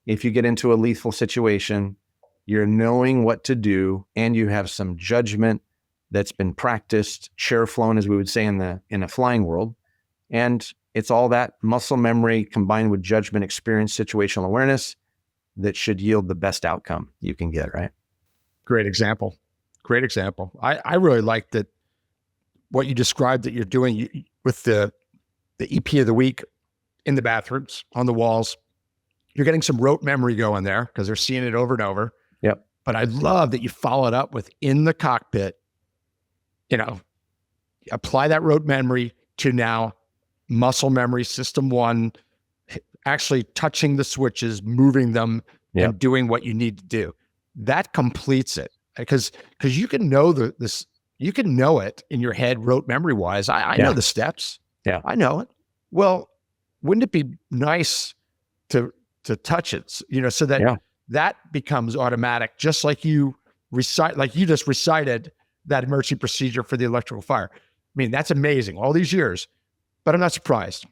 [SPEAKER 2] If you get into a lethal situation, you're knowing what to do and you have some judgment that's been practiced, chair flown, as we would say in a flying world. And it's all that muscle memory combined with judgment, experience, situational awareness that should yield the best outcome you can get, right?
[SPEAKER 1] Great example. Great example. I really like that what you described that you're doing with the EP of the week in the bathrooms, on the walls. You're getting some rote memory going there because they're seeing it over and over.
[SPEAKER 2] Yep.
[SPEAKER 1] But I love that you follow it up with in the cockpit, apply that rote memory to now muscle memory, system one, actually touching the switches, moving them, and doing what you need to do. That completes it because you can know this, you can know it in your head, rote memory wise. I know the steps.
[SPEAKER 2] Yeah,
[SPEAKER 1] I know it. Well, wouldn't it be nice to touch it, so that that becomes automatic, just like you just recited that emergency procedure for the electrical fire. I mean, that's amazing. All these years, but I'm not surprised.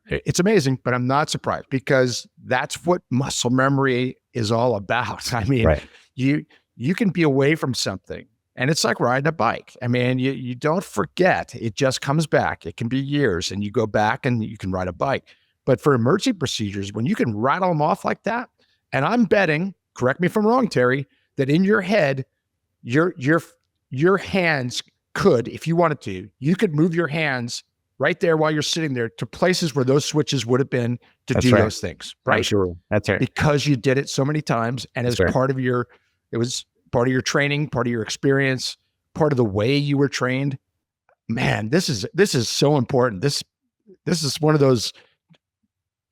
[SPEAKER 1] It's amazing, but I'm not surprised because that's what muscle memory is all about. I mean, you can be away from something and it's like riding a bike. I mean, you don't forget, it just comes back. It can be years and you go back and you can ride a bike. But for emergency procedures, when you can rattle them off like that, and I'm betting, correct me if I'm wrong, Terry, that in your head, your hands could, if you wanted to, you could move your hands right there while you're sitting there to places where those switches would have been to do those things, right?
[SPEAKER 2] Sure. That's right.
[SPEAKER 1] Because you did it so many times and as part of your, it was part of your training, part of your experience, part of the way you were trained. Man, this is so important. This is one of those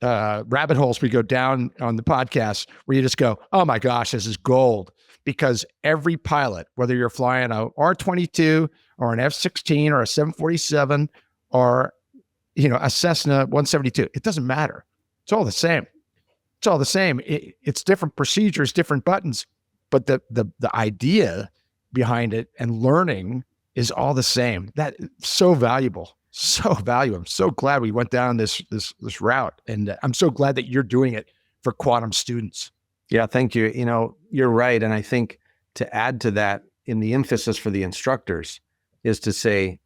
[SPEAKER 1] rabbit holes we go down on the podcast where you just go, oh my gosh, this is gold. because every pilot, whether you're flying a R-22 or an F-16 or a 747 or, a Cessna 172, it doesn't matter. It's all the same. It's all the same. It's different procedures, different buttons, but the idea behind it and learning is all the same. That so valuable, so valuable. I'm so glad we went down this route, and I'm so glad that you're doing it for quantum students.
[SPEAKER 2] Yeah, thank you. You're right, and I think to add to that, in the emphasis for the instructors, is to say,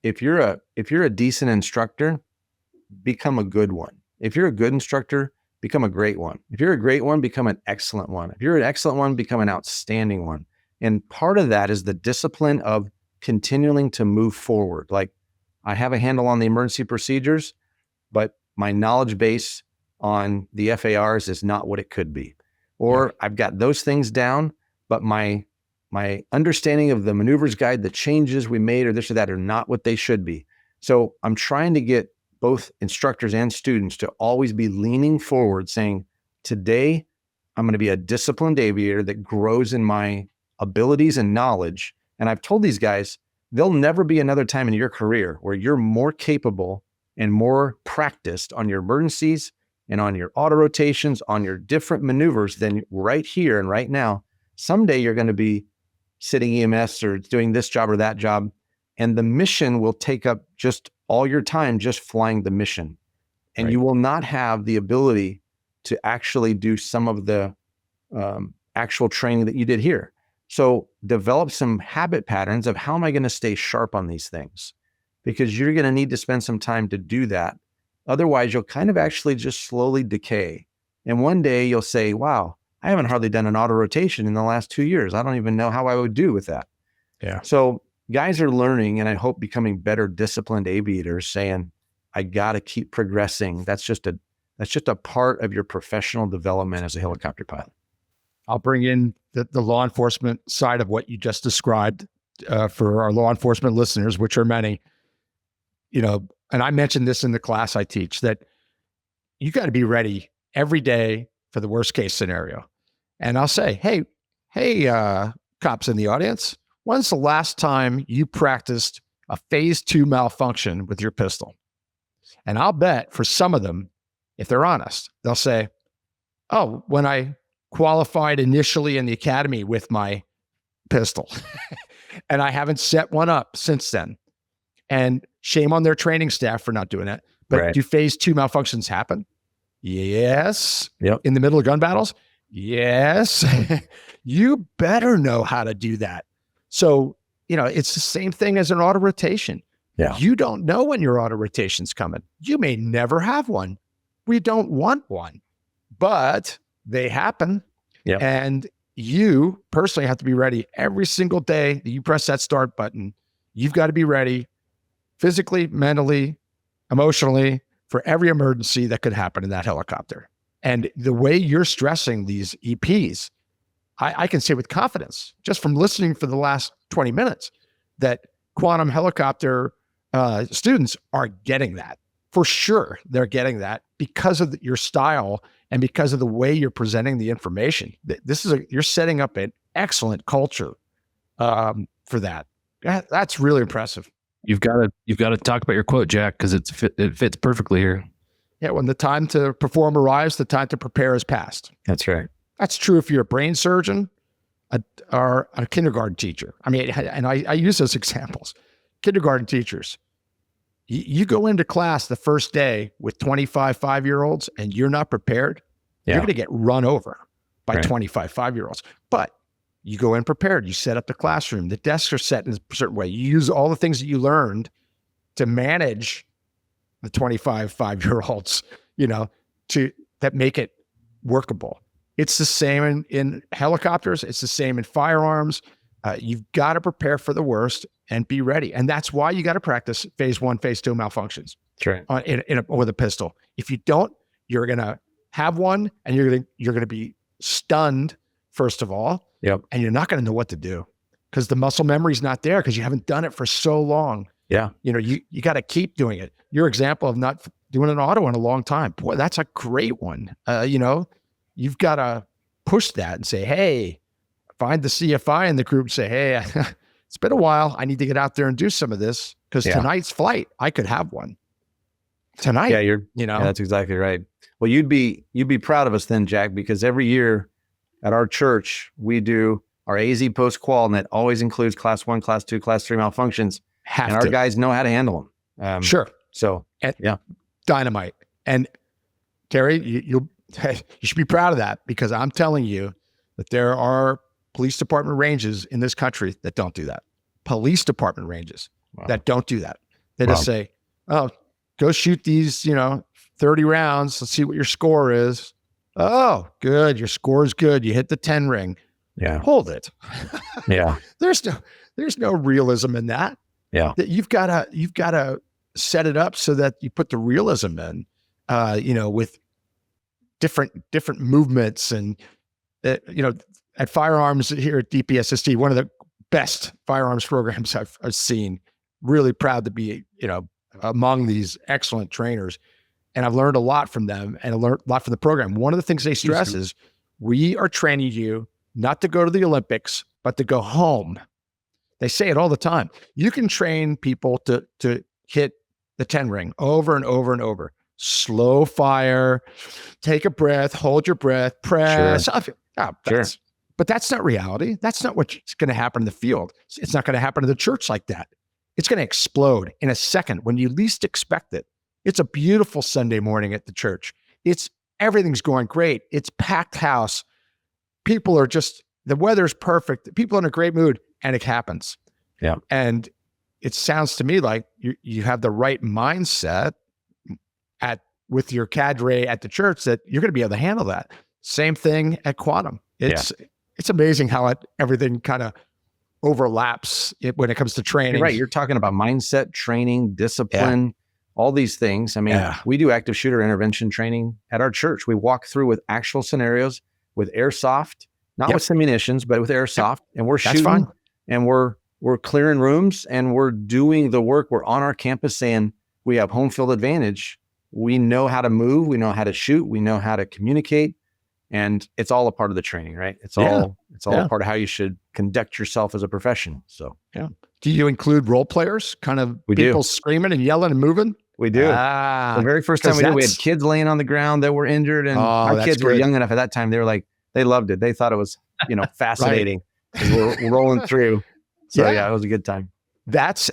[SPEAKER 2] if you're a decent instructor, become a good one. If you're a good instructor, become a great one. If you're a great one, become an excellent one. If you're an excellent one, become an outstanding one. And part of that is the discipline of continuing to move forward. Like, I have a handle on the emergency procedures, but my knowledge base on the FARs is not what it could be. Or I've got those things down, but my understanding of the maneuvers guide, the changes we made or this or that are not what they should be. So I'm trying to get both instructors and students to always be leaning forward saying, today, I'm going to be a disciplined aviator that grows in my abilities and knowledge. And I've told these guys, there'll never be another time in your career where you're more capable and more practiced on your emergencies and on your auto rotations, on your different maneuvers than right here and right now. Someday you're going to be sitting EMS or doing this job or that job, and the mission will take up just all your time just flying the mission. And you will not have the ability to actually do some of the actual training that you did here. So develop some habit patterns of how am I going to stay sharp on these things? Because you're going to need to spend some time to do that. Otherwise, you'll kind of actually just slowly decay. And one day you'll say, wow, I haven't hardly done an auto rotation in the last 2 years. I don't even know how I would do with that.
[SPEAKER 1] Yeah.
[SPEAKER 2] So guys are learning, and I hope becoming better disciplined aviators, saying, I got to keep progressing. That's just a part of your professional development as a helicopter pilot.
[SPEAKER 1] I'll bring in the law enforcement side of what you just described for our law enforcement listeners, which are many. And I mentioned this in the class I teach, that you got to be ready every day for the worst case scenario. And I'll say, hey, cops in the audience, when's the last time you practiced a phase 2 malfunction with your pistol? And I'll bet for some of them, if they're honest, they'll say, oh, when I qualified initially in the academy with my pistol and I haven't set one up since then. And shame on their training staff for not doing it. But do phase 2 malfunctions happen? Yes.
[SPEAKER 2] Yep.
[SPEAKER 1] In the middle of gun battles? Yes. You better know how to do that. So, it's the same thing as an auto rotation.
[SPEAKER 2] Yeah.
[SPEAKER 1] You don't know when your auto rotation's coming. You may never have one. We don't want one, but they happen.
[SPEAKER 2] Yep.
[SPEAKER 1] And you personally have to be ready every single day that you press that start button. You've got to be ready physically, mentally, emotionally, for every emergency that could happen in that helicopter. And the way you're stressing these EPs, I can say with confidence, just from listening for the last 20 minutes, that quantum helicopter students are getting that. For sure, they're getting that because of your style and because of the way you're presenting the information. You're setting up an excellent culture for that. That's really impressive.
[SPEAKER 6] You've got to talk about your quote, Jack, because it fits perfectly here.
[SPEAKER 1] Yeah, when the time to perform arrives, the time to prepare is past.
[SPEAKER 2] That's right.
[SPEAKER 1] That's true if you're a brain surgeon or a kindergarten teacher. I mean, and I use those examples. Kindergarten teachers, you go into class the first day with 25 5-year-olds and you're not prepared, you're going to get run over by 25 5-year-olds. But you go in prepared. You set up the classroom. The desks are set in a certain way. You use all the things that you learned to manage the 25 5-year-olds, that make it workable. It's the same in helicopters. It's the same in firearms. You've got to prepare for the worst and be ready. And that's why you got to practice phase 1, phase 2 malfunctions.
[SPEAKER 2] That's right.
[SPEAKER 1] With a pistol. If you don't, you're going to have one and you're going to be stunned, first of all.
[SPEAKER 2] Yep.
[SPEAKER 1] And you're not going to know what to do because the muscle memory is not there because you haven't done it for so long.
[SPEAKER 2] Yeah.
[SPEAKER 1] You got to keep doing it. Your example of not doing an auto in a long time, boy, that's a great one. You've got to push that and say, hey, find the CFI in the group and say, hey, it's been a while. I need to get out there and do some of this because tonight's flight, I could have one tonight.
[SPEAKER 2] Yeah, that's exactly right. Well, you'd be proud of us then, Jack, because every year at our church, we do our AZ post-qual, and that always includes class 1, class 2, class 3 malfunctions. Our guys know how to handle them.
[SPEAKER 1] Sure.
[SPEAKER 2] So,
[SPEAKER 1] dynamite. And Terry, you should be proud of that, because I'm telling you that there are police department ranges in this country that don't do that. Police department ranges that don't do that. They just say, oh, go shoot these, 30 rounds. Let's see what your score is. Oh, good. Your score is good. You hit the 10 ring.
[SPEAKER 2] Yeah.
[SPEAKER 1] Hold it.
[SPEAKER 2] Yeah.
[SPEAKER 1] There's no realism in that.
[SPEAKER 2] Yeah.
[SPEAKER 1] That you've got to set it up so that you put the realism in, with different movements and, at firearms here at DPSST, one of the best firearms programs I've seen. Really proud to be, among these excellent trainers. And I've learned a lot from them and I learned a lot from the program. One of the things they stress is we are training you not to go to the Olympics, but to go home. They say it all the time. You can train people to hit the 10 ring over and over and over. Slow fire, take a breath, hold your breath, press. Sure. But that's not reality. That's not what's going to happen in the field. It's not going to happen in the church like that. It's going to explode in a second when you least expect it. It's a beautiful Sunday morning at the church. Everything's going great. It's packed house. People are the weather's perfect. People are in a great mood, and it happens.
[SPEAKER 2] Yeah.
[SPEAKER 1] And it sounds to me like you have the right mindset with your cadre at the church that you're going to be able to handle that. Same thing at Quantum. It's amazing how everything kind of overlaps when it comes to training.
[SPEAKER 2] You're right. You're talking about mindset, training, discipline, all these things. I mean, we do active shooter intervention training at our church. We walk through with actual scenarios with airsoft, not with munitions, but with airsoft. And we're shooting and we're clearing rooms and we're doing the work. We're on our campus saying we have home field advantage. We know how to move. We know how to shoot. We know how to communicate. And it's all a part of the training, right? It's all a part of how you should conduct yourself as a professional. So,
[SPEAKER 1] do you include role players? Kind of people screaming and yelling and moving?
[SPEAKER 2] We do. The very first time we did, we had kids laying on the ground that were injured, and our kids were young enough at that time. They were like, they loved it. They thought it was, fascinating. We're rolling through. So it was a good time.
[SPEAKER 1] That's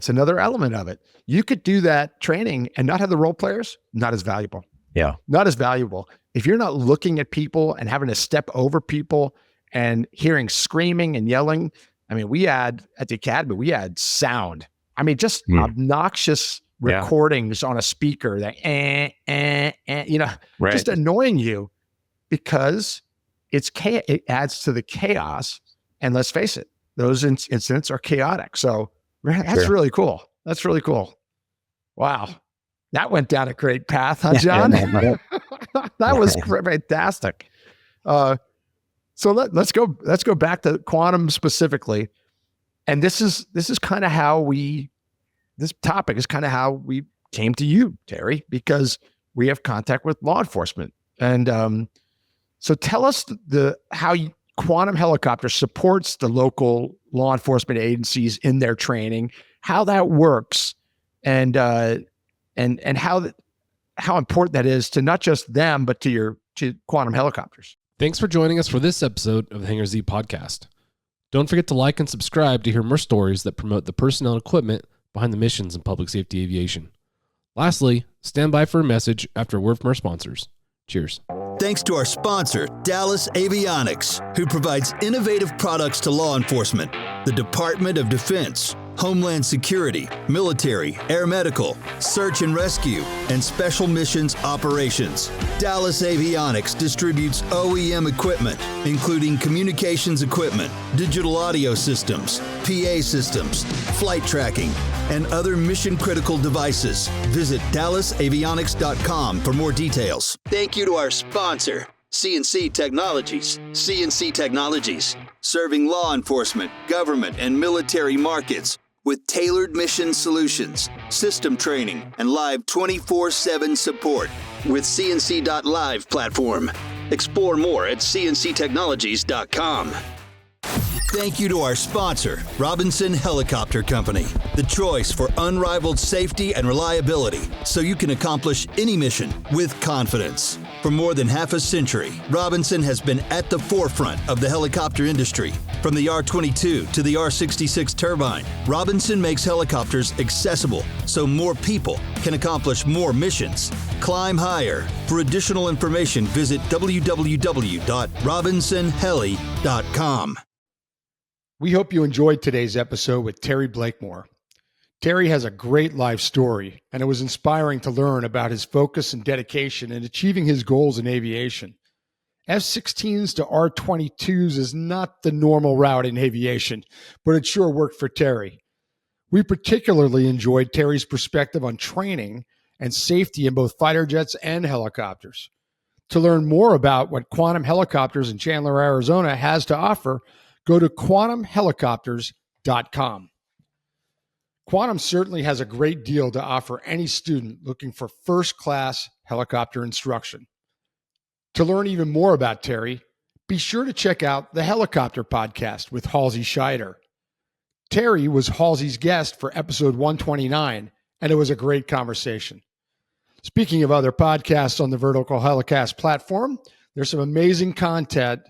[SPEAKER 1] another element of it. You could do that training and not have the role players, not as valuable.
[SPEAKER 2] Yeah.
[SPEAKER 1] Not as valuable. If you're not looking at people and having to step over people and hearing screaming and yelling, I mean, at the academy, we had sound. I mean, just obnoxious recordings on a speaker that, just annoying you because it adds to the chaos. And let's face it, those incidents are chaotic. So that's really cool. That's really cool. Wow. That went down a great path, huh, John? That was fantastic. So let's go back to Quantum specifically. And this is kind of how this topic is kind of how we came to you, Terry, because we have contact with law enforcement. And so tell us how Quantum Helicopter supports the local law enforcement agencies in their training, how that works, and how important that is to not just them, but to Quantum Helicopters.
[SPEAKER 7] Thanks for joining us for this episode of the Hangar Z podcast. Don't forget to like and subscribe to hear more stories that promote the personnel and equipment behind the missions in public safety aviation. Lastly, stand by for a message after a word from our sponsors. Cheers.
[SPEAKER 3] Thanks to our sponsor, Dallas Avionics, who provides innovative products to law enforcement, the Department of Defense, Homeland Security, military, air medical, search and rescue, and special missions operations. Dallas Avionics distributes OEM equipment, including communications equipment, digital audio systems, PA systems, flight tracking, and other mission-critical devices. Visit DallasAvionics.com for more details. Thank you to our sponsor, CNC Technologies. CNC Technologies, serving law enforcement, government, and military markets with tailored mission solutions, system training, and live 24/7 support with CNC.Live platform. Explore more at cnctechnologies.com. Thank you to our sponsor, Robinson Helicopter Company, the choice for unrivaled safety and reliability so you can accomplish any mission with confidence. For more than half a century, Robinson has been at the forefront of the helicopter industry. From the R-22 to the R-66 turbine, Robinson makes helicopters accessible so more people can accomplish more missions. Climb higher. For additional information, visit www.robinsonheli.com.
[SPEAKER 1] We hope you enjoyed today's episode with Terry Blakemore. Terry has a great life story, and it was inspiring to learn about his focus and dedication in achieving his goals in aviation. F-16s to R-22s is not the normal route in aviation, but it sure worked for Terry. We particularly enjoyed Terry's perspective on training and safety in both fighter jets and helicopters. To learn more about what Quantum Helicopters in Chandler, Arizona has to offer, go to quantumhelicopters.com. Quantum certainly has a great deal to offer any student looking for first-class helicopter instruction. To learn even more about Terry, be sure to check out the Helicopter Podcast with Halsey Scheider. Terry was Halsey's guest for episode 129, and it was a great conversation. Speaking of other podcasts on the Vertical Helicast platform, there's some amazing content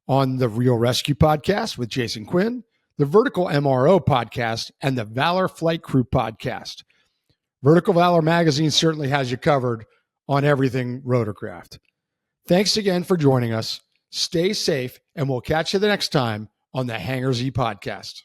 [SPEAKER 1] on the Real Rescue Podcast with Jason Quinn, the Vertical MRO Podcast, and the Valor Flight Crew Podcast. Vertical Valor Magazine certainly has you covered on everything rotorcraft. Thanks again for joining us. Stay safe, and we'll catch you the next time on the Hangar Z Podcast.